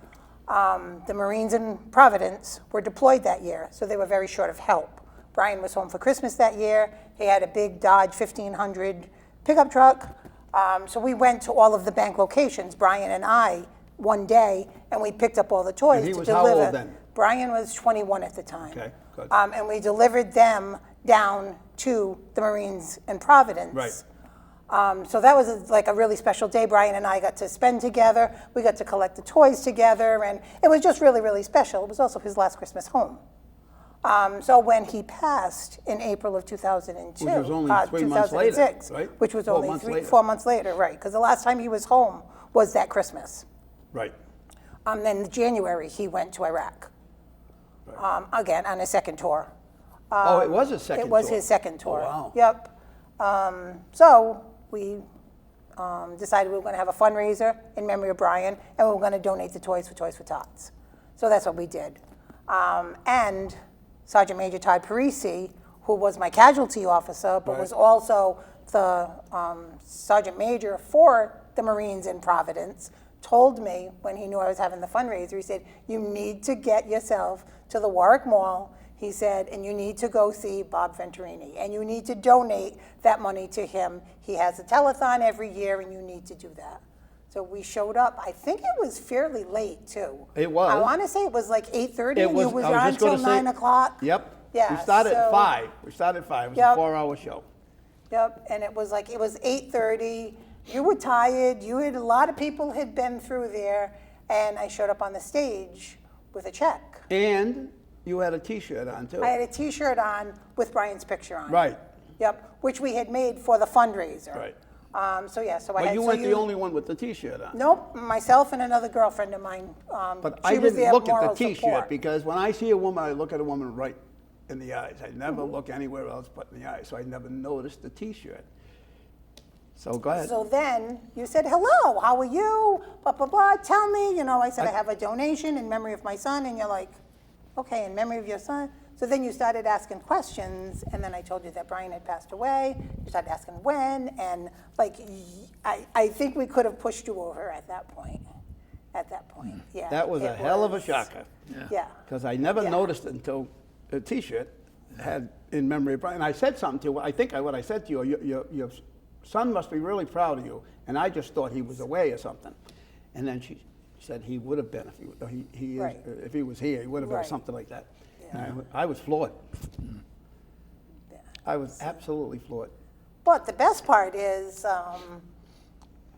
The Marines in Providence were deployed that year, so they were very short of help. Brian was home for Christmas that year. He had a big Dodge 1500 pickup truck. So we went to all of the bank locations, Brian and I, one day, and we picked up all the toys And he to was deliver. how old then? Brian was 21 at the time. Okay, good. And we delivered them down to the Marines in Providence. Right. So that was like a really special day. Brian and I got to spend together. We got to collect the toys together, and it was just really, really special. It was also his last Christmas home. So when he passed in April of 2002, Which was only 3 months later, 2006, right? which was 4 only months later. 4 months later, right? Because the last time he was home was that Christmas. Right. Then in January, he went to Iraq, again, on a second tour. Oh, it was his second It was tour. his second tour. Oh, wow. Yep. So we decided we were going to have a fundraiser in memory of Brian, and we were going to donate the toys for Toys for Tots. So that's what we did. And Sergeant Major Todd Parisi, who was my casualty officer, but was also the Sergeant Major for the Marines in Providence, told me when he knew I was having the fundraiser, he said, you need to get yourself to the Warwick Mall, he said, and you need to go see Bob Venturini, and you need to donate that money to him. He has a telethon every year, and you need to do that. So we showed up. I think it was fairly late, too. It was. I want to say it was like 8:30, It and you was I was on just gonna till say- 9 o'clock. Yep. Yeah, We started at so- 5. We started at 5. It was Yep. a 4-hour show. Yep, and it was 8:30. You were tired. A lot of people had been through there, and I showed up on the stage with a check. And you had a T-shirt on, too. I had a T-shirt on with Brian's picture on it. Right. Yep, which we had made for the fundraiser. Right. So I But had. you so weren't the only one with the T-shirt on. Nope, myself and another girlfriend of mine. But she I was didn't there look at the moral T-shirt support. because when I see a woman, I look at a woman right in the eyes. I never look anywhere else but in the eyes, so I never noticed the T-shirt. So go ahead. So then you said, hello, how are you? Blah, blah, blah. Tell me, I said, I have a donation in memory of my son. And you're like, okay, in memory of your son. So then you started asking questions. And then I told you that Brian had passed away. You started asking when. And I think we could have pushed you over at that point. Yeah. That was a hell of a shocker. Yeah. Because I never Yeah. noticed it until the T-shirt had in memory of Brian. And I said something to her. I think what I said to you, your son must be really proud of you. And I just thought he was away or something. And then she said he would have been Right. if he was here. He would have been Right. something like that. Yeah. And I was floored. Yeah. I was absolutely floored. But the best part is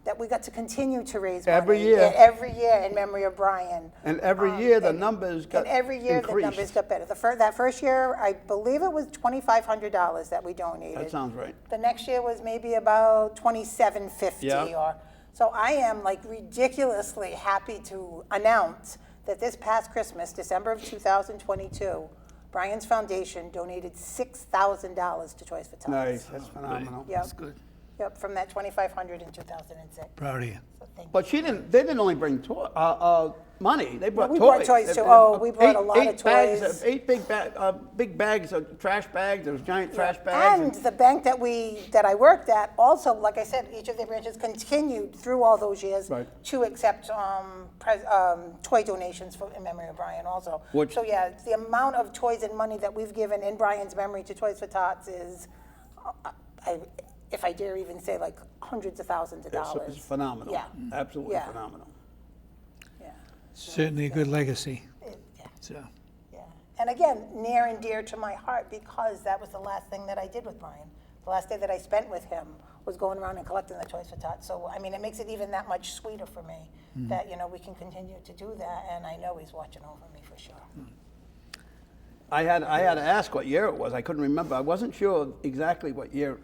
that we got to continue to raise money. Every year. Every year in memory of Brian. And every year the numbers got And every year the increased. numbers got better. That first year, I believe it was $2,500 that we donated. That sounds right. The next year was maybe about $2,750 Yeah. So I am ridiculously happy to announce that this past Christmas, December of 2022, Brian's Foundation donated $6,000 to Toys for Tots. Nice. That's phenomenal. Yep. That's good. Yep, from that 2,500 in 2006. Proud of you. So thank you. But they didn't only bring money, they brought we toys. brought toys too. Oh, we brought a lot of Bags, toys. 8 big bags of trash bags, those giant trash bags. And the bank that I worked at also, like I said, each of their branches continued through all those years Right. to accept toy donations in memory of Brian also. So yeah, the amount of toys and money that we've given in Brian's memory to Toys for Tots is, if I dare even say, like hundreds of thousands of dollars. It's phenomenal. Yeah. Absolutely Yeah. phenomenal. Yeah. Certainly a good legacy. Yeah. So, Yeah, and again, near and dear to my heart because that was the last thing that I did with Brian. The last day that I spent with him was going around and collecting the Toys for Tots. So, I mean, it makes it even that much sweeter for me that, we can continue to do that, and I know he's watching over me for sure. I had to ask what year it was. I couldn't remember. I wasn't sure exactly what year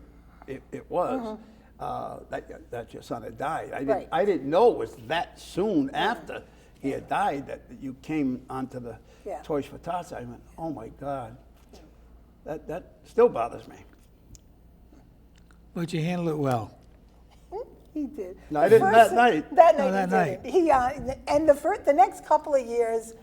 it was that your son had died. Right. I didn't know it was that soon after he had died that you came onto the Yeah. Toys for Tots. I went, oh my God, that still bothers me. but you handled it well. He did. No, I didn't that night. That No, night that he didn't. And the next couple of years,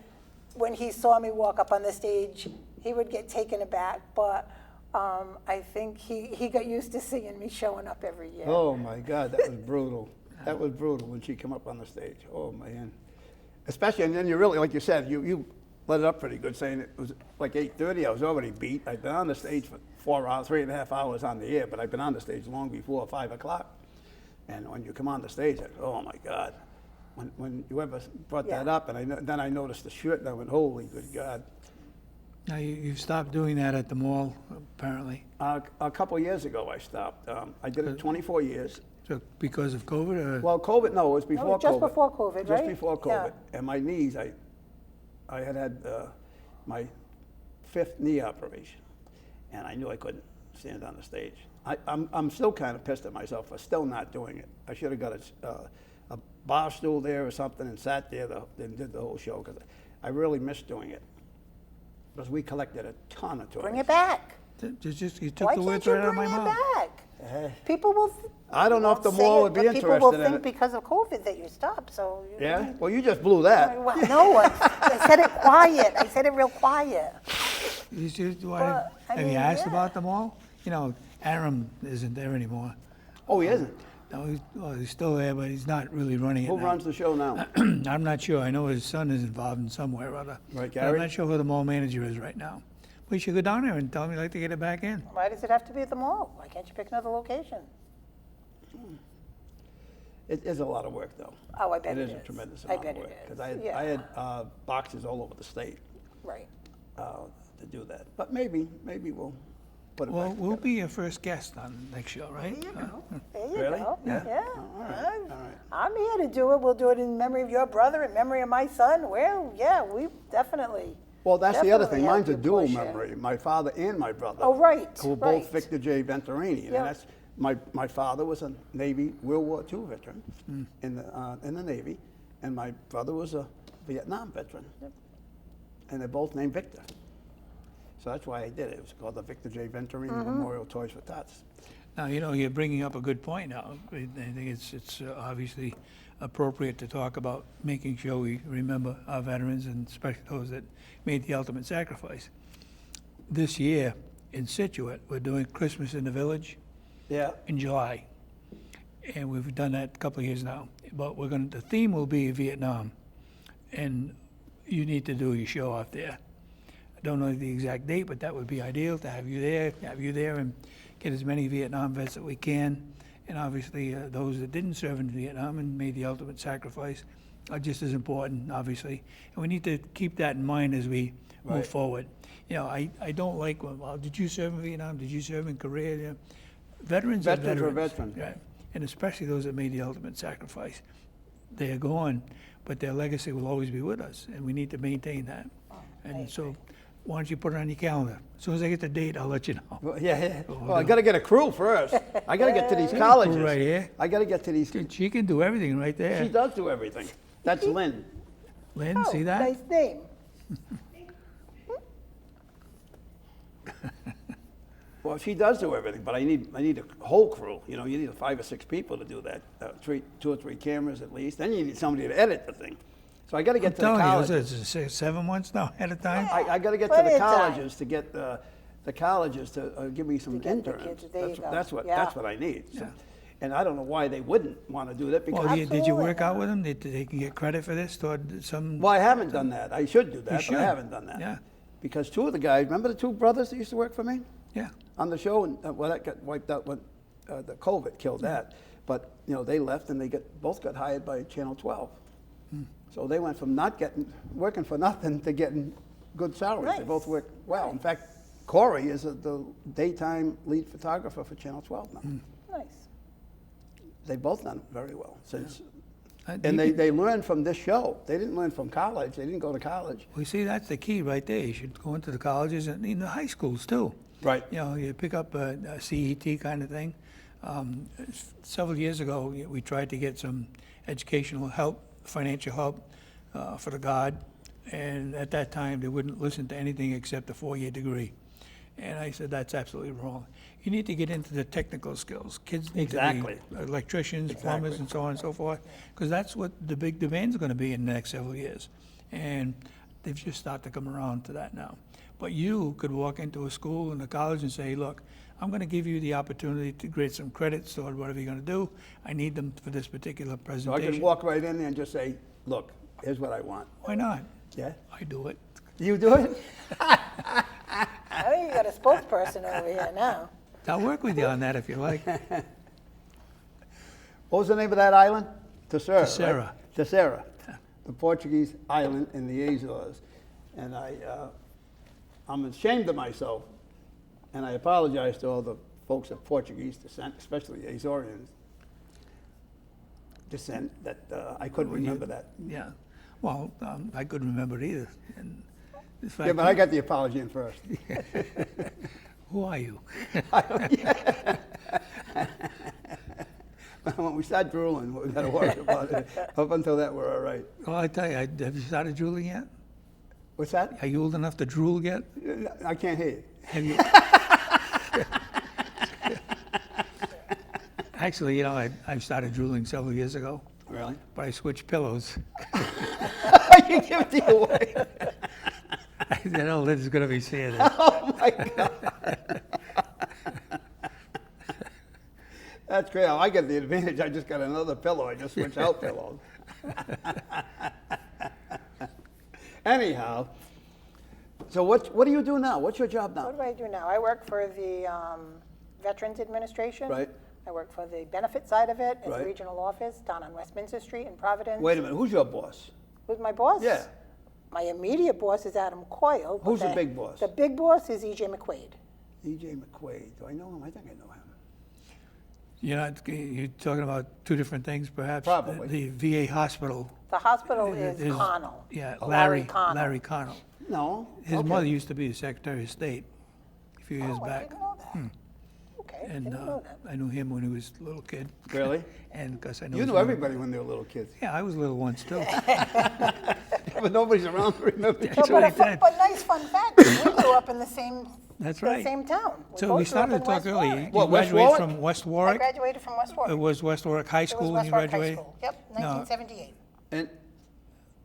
when he saw me walk up on the stage, he would get taken aback. But I think he got used to seeing me showing up every year. Oh my God, that was brutal. That was brutal when she came up on the stage. Oh man. Especially, and then you really, like you said, you let it up pretty good, saying it was like 8:30. I was already beat. I'd been on the stage for 4 hours, 3.5 hours on the air, but I'd been on the stage long before 5 o'clock. And when you come on the stage, oh my God. When you ever brought that Yeah. up, and then I noticed the shirt, and I went, holy good God. Now, you've stopped doing that at the mall, apparently. A couple of years ago, I stopped. I did it 24 years. So because of COVID, or? Well, COVID, no, it was before just COVID. before COVID, Just right? before Yeah. COVID. And my knees, I had my 5th knee operation, and I knew I couldn't stand on the stage. I'm still kind of pissed at myself for still not doing it. I should have got a bar stool there or something and sat there and did the whole show, because I really missed doing it. Because we collected a ton of toys. Bring it back. You took Why the can't words you right out of my bring it mouth. back? People will. I don't know if the say mall it, would be but people interested will in think it. because of COVID that you stopped. So. Yeah? Well, you just blew that. Well, no, I said it quiet. I said it real quiet. But, I Have you mean, asked yeah. about the mall? Aram isn't there anymore. Oh, he isn't? No, he's still there, but he's not really running it Who now. runs the show now? I'm not sure. I know his son is involved in some way or other. Right, But I'm Gary? not sure who the mall manager is right now. We should go down there and tell him you'd like to get it back in. Why does it have to be at the mall? Why can't you pick another location? It is a lot of work, though. Oh, I bet It it is a is. tremendous I amount bet of it work. is. Because I Yeah. had boxes all over the state Right. to do that. But maybe we'll put it Well, back we'll together. be your first guest on next show, right? There you go. There you Really? go. Yeah. Yeah. All right. I'm here to do it. We'll do it in memory of your brother, in memory of my son. Well, yeah, we definitely. Well, that's the other thing. Definitely Mine's a help you dual push it. memory. My father and my brother. Oh, right, Who were right. both Victor J. Venturini. And Yep. that's my father was a Navy World War II veteran in the Navy, and my brother was a Vietnam veteran. And they're both named Victor. So that's why I did it. It was called the Victor J. Venturini Memorial Toys for Tots. Now, you're bringing up a good point now. I think it's obviously appropriate to talk about making sure we remember our veterans, and especially those that made the ultimate sacrifice. This year in Situate, we're doing Christmas in the Village Yeah. in July. And we've done that a couple of years now. But the theme will be Vietnam. And you need to do your show out there. I don't know the exact date, but that would be ideal to have you there and get as many Vietnam vets that we can. And obviously, those that didn't serve in Vietnam and made the ultimate sacrifice are just as important, obviously. And we need to keep that in mind as we Right. move forward. I don't like, well, did you serve in Vietnam? Did you serve in Korea? Veterans are Veterans are veterans. veterans. Right. And especially those that made the ultimate sacrifice. They are gone, but their legacy will always be with us, and we need to maintain that. And so, why don't you put it on your calendar? As soon as I get the date, I'll let you know. Well, yeah. Well, I got to get a crew first. I got to get to these colleges. Crew right here. I got to get to these. She can do everything right She there. does do everything. That's Lynn. Lynn, see that? Nice name. Well, she does do everything, but I need a whole crew. You know, you need 5 or 6 people to do that. 2 or 3 cameras at least. Then you need somebody to edit the thing. So I got to get to the colleges. It's 7 months now at a time? I got to get to Plenty the of time. colleges to get the colleges to give me some get the interns. kids. There you go. That's what Yeah. I need. So, Yeah. and I don't know why they wouldn't want to do that because. Well, did you Absolutely work out with them? Did they get credit for this toward some? Well, I haven't done that. I should do that, but should. I haven't done that. Yeah. Because 2 of the guys, remember the 2 brothers that used to work for me Yeah. on the show, and well, that got wiped out when the COVID killed that. But you know, they left and they both got hired by Channel 12. So they went from working for nothing to getting good salaries. They Nice. both work well. In fact, Corey is the daytime lead photographer for Channel 12 now. Nice. They've both done very well since. You And could- they learned from this show. They didn't learn from college. They didn't go to college. Well, see, that's the key right there. You should go into the colleges and in the high schools too. Right. You know, you pick up a CET kind of thing. Several years ago, we tried to get some educational help, financial help for the Guard, and at that time, they wouldn't listen to anything except a 4-year degree. And I said, that's absolutely wrong. You need to get into the technical skills. Kids need Exactly. to be electricians, plumbers, and so on and so forth, because that's what the big demand's going to be in the next several years. And they've just started to come around to that now. But you could walk into a school and a college and say, look, I'm going to give you the opportunity to grade some credits toward whatever you're going to do. I need them for this particular So I presentation. could walk right in there and just say, look, here's what I want. Why not? Yeah? I do it. You do it? I think you got a spokesperson over here now. I'll work with you on that if you like. What was the name of that island? Terceira. Terceira. Right? Terceira. The Portuguese island in the Azores. And I'm ashamed of myself, and I apologize to all the folks of Portuguese descent, especially Azorian descent, that I couldn't remember that. Yeah. Well, I couldn't remember it either. And in fact, Yeah, but I got the apology in first. who are you? When we start drooling, we got to worry about it. Up until that, we're all right. Well, I tell you, have you started drooling yet? What's that? Are you old enough to drool yet? I can't hear you. Have you? Actually, you know, I started drooling several years ago, Really? but I switched pillows. You give it away. I know Lynn's going to be seeing it. Oh my God. That's great. I get the advantage. I just got another pillow. I just switched out pillows. Anyhow, so what do you do now? What's your job now? What do I do now? I work for the Veterans Administration. Right. I work for the benefit side of it at Right. the regional office down on Westminster Street in Providence. Wait a minute. Who's your boss? Who's my boss? Yeah. My immediate boss is Adam Coyle. but Who's the big boss? The big boss is E.J. McQuaid. E.J. McQuaid. Do I know him? I think I know him. You're talking about two different things, perhaps. Probably. The VA hospital. The hospital is is- Connell. Yeah, Larry Larry Connell. Connell. No. His Okay. mother used to be the Secretary of State a few years Oh, I back. didn't know that. Okay, And didn't know that. I knew him when he was a little kid. Really? And because I know You his knew mother- everybody when they were little kids. Yeah, I was little once too. But nobody's around to remember. No, That's but, what he did. but nice fun fact, we grew up in the same, That's the right. same town. So both we grew up started to in talk West earlier. Warwick. You What, West graduated Warwick? from West I Warwick? graduated from West Warwick. It was West Warwick High It School was when you West Warwick High graduated? School. Yep, No. 1978. In Okay,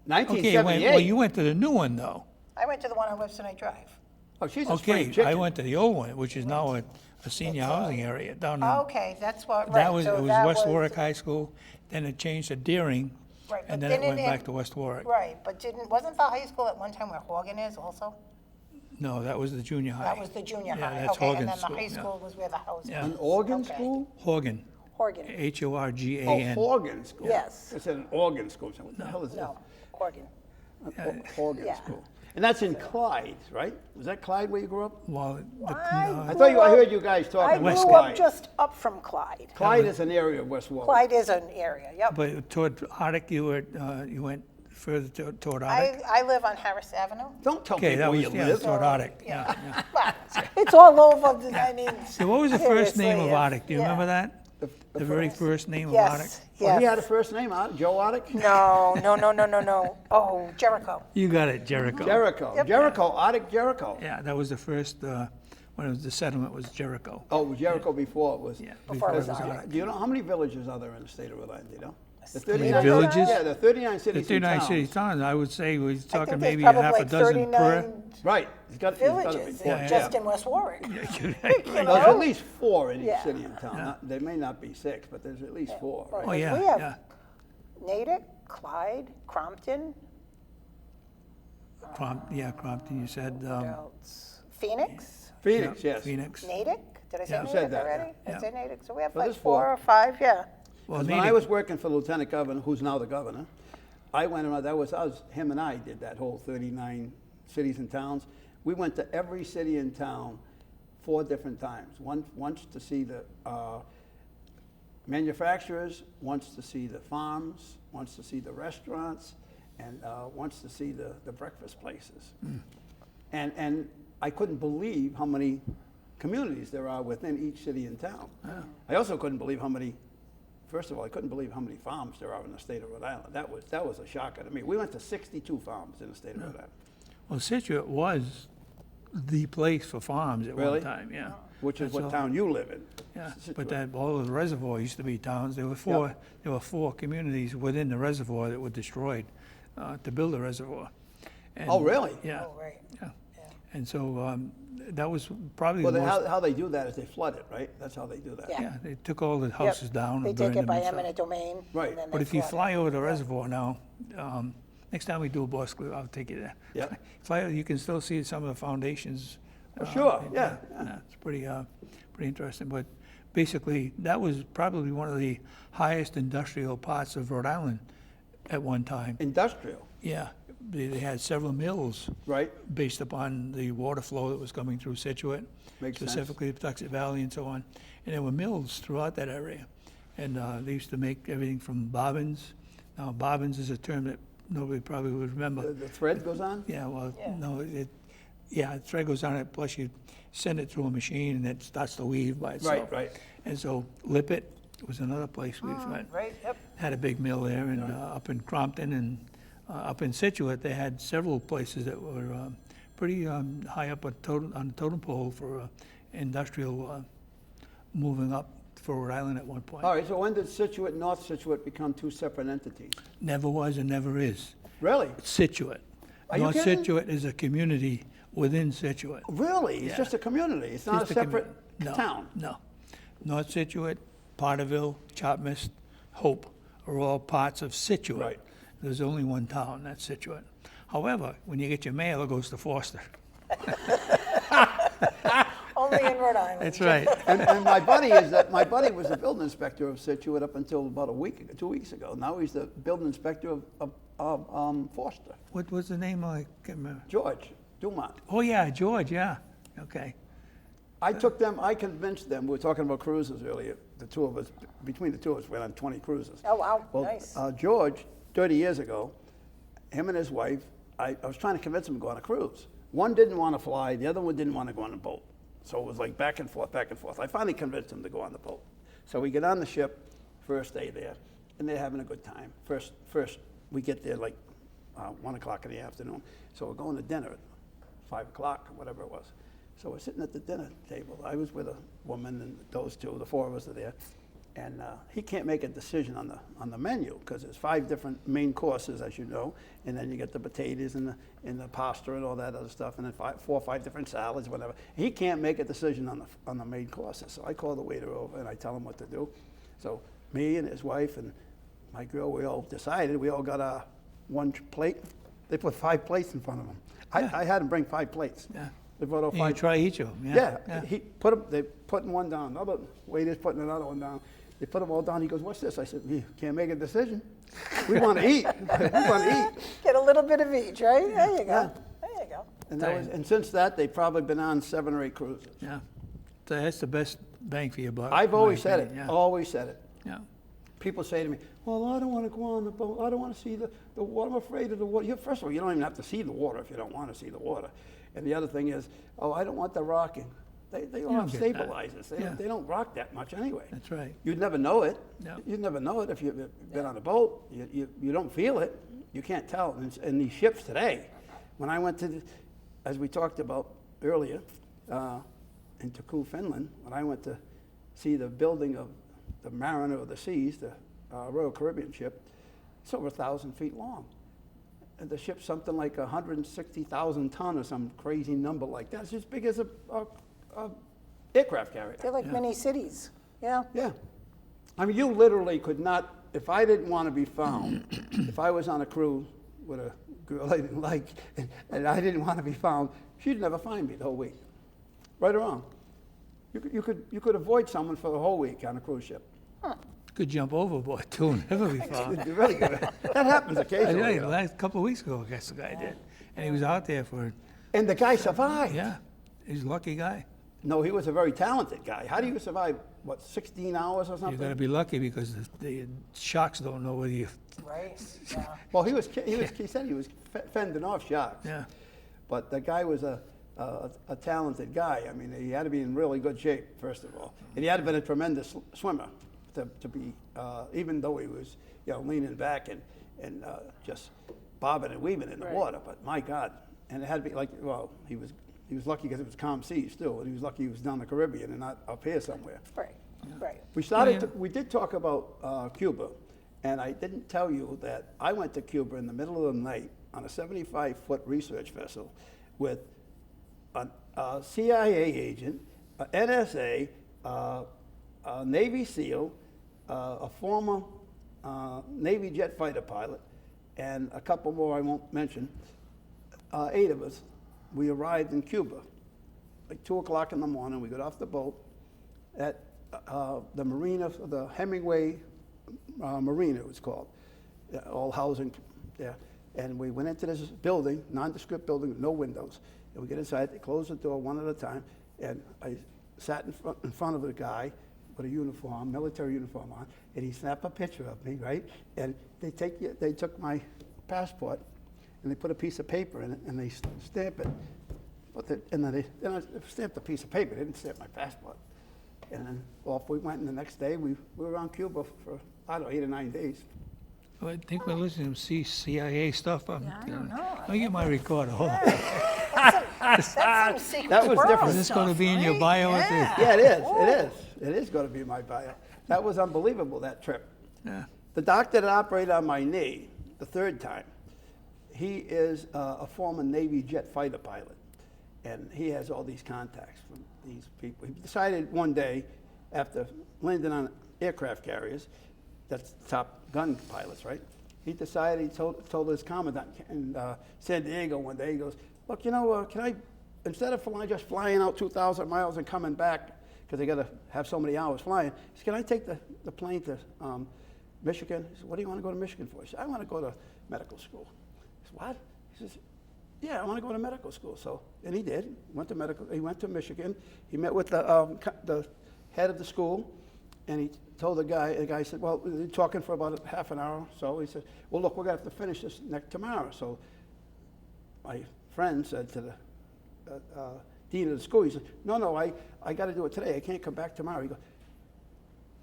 1978. well, you went to the new one though. I went to the one on Webster Drive. Oh, she's a Okay, spring chicken. I went to the old one, which is now a senior housing area down in. Okay, that's what, right. That was, so it was that West Warwick High School, then it changed to Deering, Right, and but then it didn't went back to West Warwick. Right, but wasn't the high school at one time where Horgan is also? No, that was the junior high. That was the junior Yeah, high. that's Okay, and Horgan then the School, high yeah. school was where the house Yeah. was. An organ Okay. school? Horgan, Horgan, Oh, Horgan. organ school. Yes. I said an organ school. So what the hell is no, Horgan. that? Organ Yeah. school. And that's in Clyde, right? Was that Clyde where you grew up? Well, I thought I heard you guys I talking about West grew up Clyde. just up from Clyde. Clyde is an area of West Warwick. Clyde is an area, yep. but toward Arctic, you went further toward Arctic? I live on Harris Avenue. Don't tell Okay, me that where was, you yeah, live. toward Arctic, yeah. Well, it's all over, I mean. So what was the first name seriously, of Arctic? Do you yeah. remember that? The very first name of Arctic? Yes, Well, he had a yes. first name, Joe Arctic? No. Oh, Jericho. You got it, Jericho. Jericho. Yep. Jericho, Arctic Jericho. Yeah, that was the first when it was, the settlement was Jericho. Oh, it was Jericho before it was. Yeah, Before it was was Arctic. Do you know how many villages are there in the state of Rhode Island? Do you know? The Many 39 villages? Yeah, the 39 The cities and 39 towns. cities, towns, I would say we're talking there's maybe probably half a like dozen per. 39 Right. It's gotta be villages more. just in West Warwick. There's know? at least 4 in each Yeah. city and town. There may not be 6, but there's at least 4. Right. Oh, yeah, We have yeah. Natick, Clyde, Crompton, Crompton, you said, what else? Phoenix, Phoenix, yeah, yes. Phoenix. Natick. Did I say Yeah. Natick Said that, already? yeah. I said Natick. So we have So like there's 4 4. or 5, yeah. Well, Because when I Natick- was working for Lieutenant Governor, who's now the governor, I went around, that was us, him and I did that whole 39 cities and towns. We went to every city and town 4 different times. Once to see the manufacturers, once to see the farms, once to see the restaurants, and once to see the breakfast places. And I couldn't believe how many communities there are within each city and town. I also couldn't believe how many, first of all, I couldn't believe how many farms there are in the state of Rhode Island. That was a shocker to me. We went to 62 farms in the state of Rhode Island, Well, Situate was the place for farms at Really? one time, yeah. which is That's what all. town you live in. Yeah, Situate. but that, all of the reservoir used to be towns. There were four communities within the reservoir that were destroyed to build the reservoir. And- Oh, really? Yeah, Oh, right. yeah. And so that was probably Well, the most, how they do that is they flood it, right? That's how they do that. Yeah. yeah, they took all the Yep. houses down They and take burned it them by and stuff. eminent domain. Right. And then But they if you flood it. fly over the reservoir now, next time we do a Boss Clue, I'll take you there. Yeah. Fly, you can still see some of the foundations. Oh, sure, yeah. It's pretty interesting. But basically, that was probably one of the highest industrial parts of Rhode Island at one time. Industrial, Yeah, they had several mills right? based upon the water flow that was coming through Situate, Makes sense. specifically the Patuxent Valley and so on. And there were mills throughout that area. And they used to make everything from bobbins. Now, bobbins is a term that nobody probably would remember. The thread goes on? Yeah, well, Yeah. no, the thread goes on it, plus you send it through a machine and it starts to weave by itself. Right. And so Lippet was another place we've Right, yep. had a big mill there, and up in Crompton and up in Situate, they had several places that were pretty high up on the totem pole for industrial moving up for Rhode Island at one point. All right, so when did Situate and North Situate become 2 separate entities? Never was and never is. Really? Situate. Are you North kidding? Situate is a community within Situate. Really? It's Yeah. just a community? It's not Just a separate no, town? No. North Situate, Potterville, Chopmist, Hope are all parts of Situate. Right. There's only one town, that's Situate. However, when you get your mail, it goes to Foster. Only in Rhode Island. That's right. And my buddy was the building inspector of Situate up until about 2 weeks ago. Now he's the building inspector of Foster. What was the name? I can't remember. George Dumont. Oh, yeah, George, yeah. Okay. I convinced them, we were talking about cruises earlier, the two of us, between the two of us, went on 20 cruises. Oh, wow, Well, nice. George, 30 years ago, him and his wife, I was trying to convince them to go on a cruise. One didn't want to fly, the other one didn't want to go on a boat. So it was like back and forth, back and forth. I finally convinced them to go on the boat. So we get on the ship, first day there, and they're having a good time. First we get there like 1 o'clock in the afternoon. So we're going to dinner at 5 o'clock or whatever it was. So we're sitting at the dinner table. I was with a woman and those two, the 4 of us are there. And he can't make a decision on the menu because there's 5 different main courses, as you know, and then you get the potatoes and the pasta and all that other stuff, and then 4 or 5 different salads, whatever. He can't make a decision on the main courses. So I call the waiter over and I tell him what to do. So me and his wife and my girl, we all decided. We all got our 1 plate. They put 5 plates in front of them. I had them bring 5 plates. Yeah. They brought all And you 5. try each of them, Yeah, yeah. they putting one down. Another waiter's putting another one down. They put them all down. He goes, "What's this?" I said, "You can't make a decision. We want to eat. We want to eat." Get a little bit of each, right? There you go. Yeah. There you go. And since that, they've probably been on 7 or 8 cruises. Yeah. So that's the best bang for your buck. I've in my always said it. opinion, yeah. Always said it. Yeah. People say to me, "Well, I don't want to go on the boat. I don't want to see the water. I'm afraid of the water." First of all, you don't even have to see the water if you don't want to see the water. And the other thing is, "Oh, I don't want the rocking." They all don't have get that. stabilizers. Yeah. They don't rock that much anyway. That's right. You'd never know it. No. You'd never know it if you've been on a boat. You don't feel it. You can't tell. And these ships today, when I went to, as we talked about earlier, in Turku, Finland, when I went to see the building of the Mariner of the Seas, the Royal Caribbean ship, it's over 1,000 feet long. And the ship's something like 160,000 ton or some crazy number like that. It's as big as a aircraft carrier. They're like mini cities, yeah. Yeah. I mean, you literally could not, if I didn't want to be found, if I was on a cruise with a girl I didn't like, and I didn't want to be found, she'd never find me the whole week. Right or wrong. You could avoid someone for the whole week on a cruise ship. Could jump overboard too and never be found. You're really good. That happens occasionally. Right, you know. last couple of weeks ago, I guess the guy did. And he was out there for, And the guy survived. yeah, he's a lucky guy. No, he was a very talented guy. How do you survive, 16 hours or You something? gotta be lucky because the sharks don't know whether you, Right, yeah. Well, he said he was fending off sharks. yeah. But the guy was a talented guy. I mean, he had to be in really good shape, first of all. And he had to be a tremendous swimmer to be, even though he was, leaning back and just bobbing and weaving in the Right. water. But my God, and it had to be like, well, he was lucky because it was calm seas still. And he was lucky he was down the Caribbean and not up here somewhere. Right, right. We did talk about Cuba, and I didn't tell you that I went to Cuba in the middle of the night on a 75-foot research vessel with a CIA agent, a NSA, a Navy SEAL, a former Navy jet fighter pilot, and a couple more I won't mention. 8 of us. We arrived in Cuba, like 2 o'clock in the morning. We got off the boat at the marina, the Hemingway Marina, it was called, all housing there. And we went into this building, nondescript building with no windows. And we get inside, they close the door one at a time, and I sat in front of a guy with a uniform, military uniform on, and he snapped a picture of me, right? And they took my passport, and they put a piece of paper in it, and they stamp it. And then I stamped a piece of paper. They didn't stamp my passport. And then off we went, and the next day we were around Cuba for, I don't know, 8 or 9 days. Well, I think we're listening to CIA stuff. Yeah, I don't know. Let me get my recorder, hold on. That's some secret That was world different. Is this gonna stuff, be in your right? bio at the- Yeah. Yeah, it is. It is. It is going to be in my bio. That was unbelievable, that trip. Yeah. The doctor that operated on my knee the 3rd time, he is a former Navy jet fighter pilot. And he has all these contacts from these people. He decided one day, after landing on aircraft carriers, that's Top Gun pilots, right? He decided, he told his commandant in San Diego one day, he goes, look, can I, instead of just flying out 2,000 miles and coming back, because they got to have so many hours flying, he said, can I take the plane to Michigan? He said, what do you want to go to Michigan for? He said, I want to go to medical school. He said, what? He says, yeah, I want to go to medical school. So, and he did. He went to Michigan. He met with the head of the school, and he told the guy said, well, they're talking for about half an hour. So he said, well, look, we're going to have to finish this tomorrow. So my friend said to the dean of the school, he said, no, I got to do it today. I can't come back tomorrow. He goes,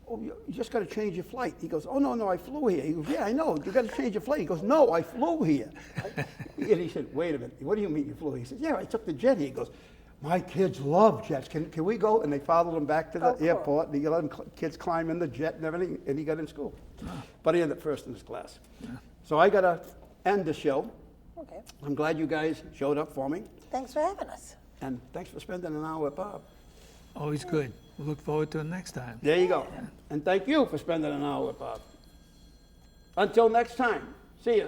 oh, you just got to change your flight. He goes, oh, no, I flew here. He goes, yeah, I know. You got to change your flight. He goes, no, I flew here. And he said, wait a minute. What do you mean you flew here? He said, yeah, I took the jet here. He goes, my kids love jets. Can we go? And they followed him back to the airport. And he let kids climb in the jet and everything, and he got in school. But he ended up first in his class. So I got to end the show. Okay. I'm glad you guys showed up for me. Thanks for having us. And thanks for spending an hour with Bob. Always good. We'll look forward to it next time. There you go. And thank you for spending an hour with Bob. Until next time, see ya.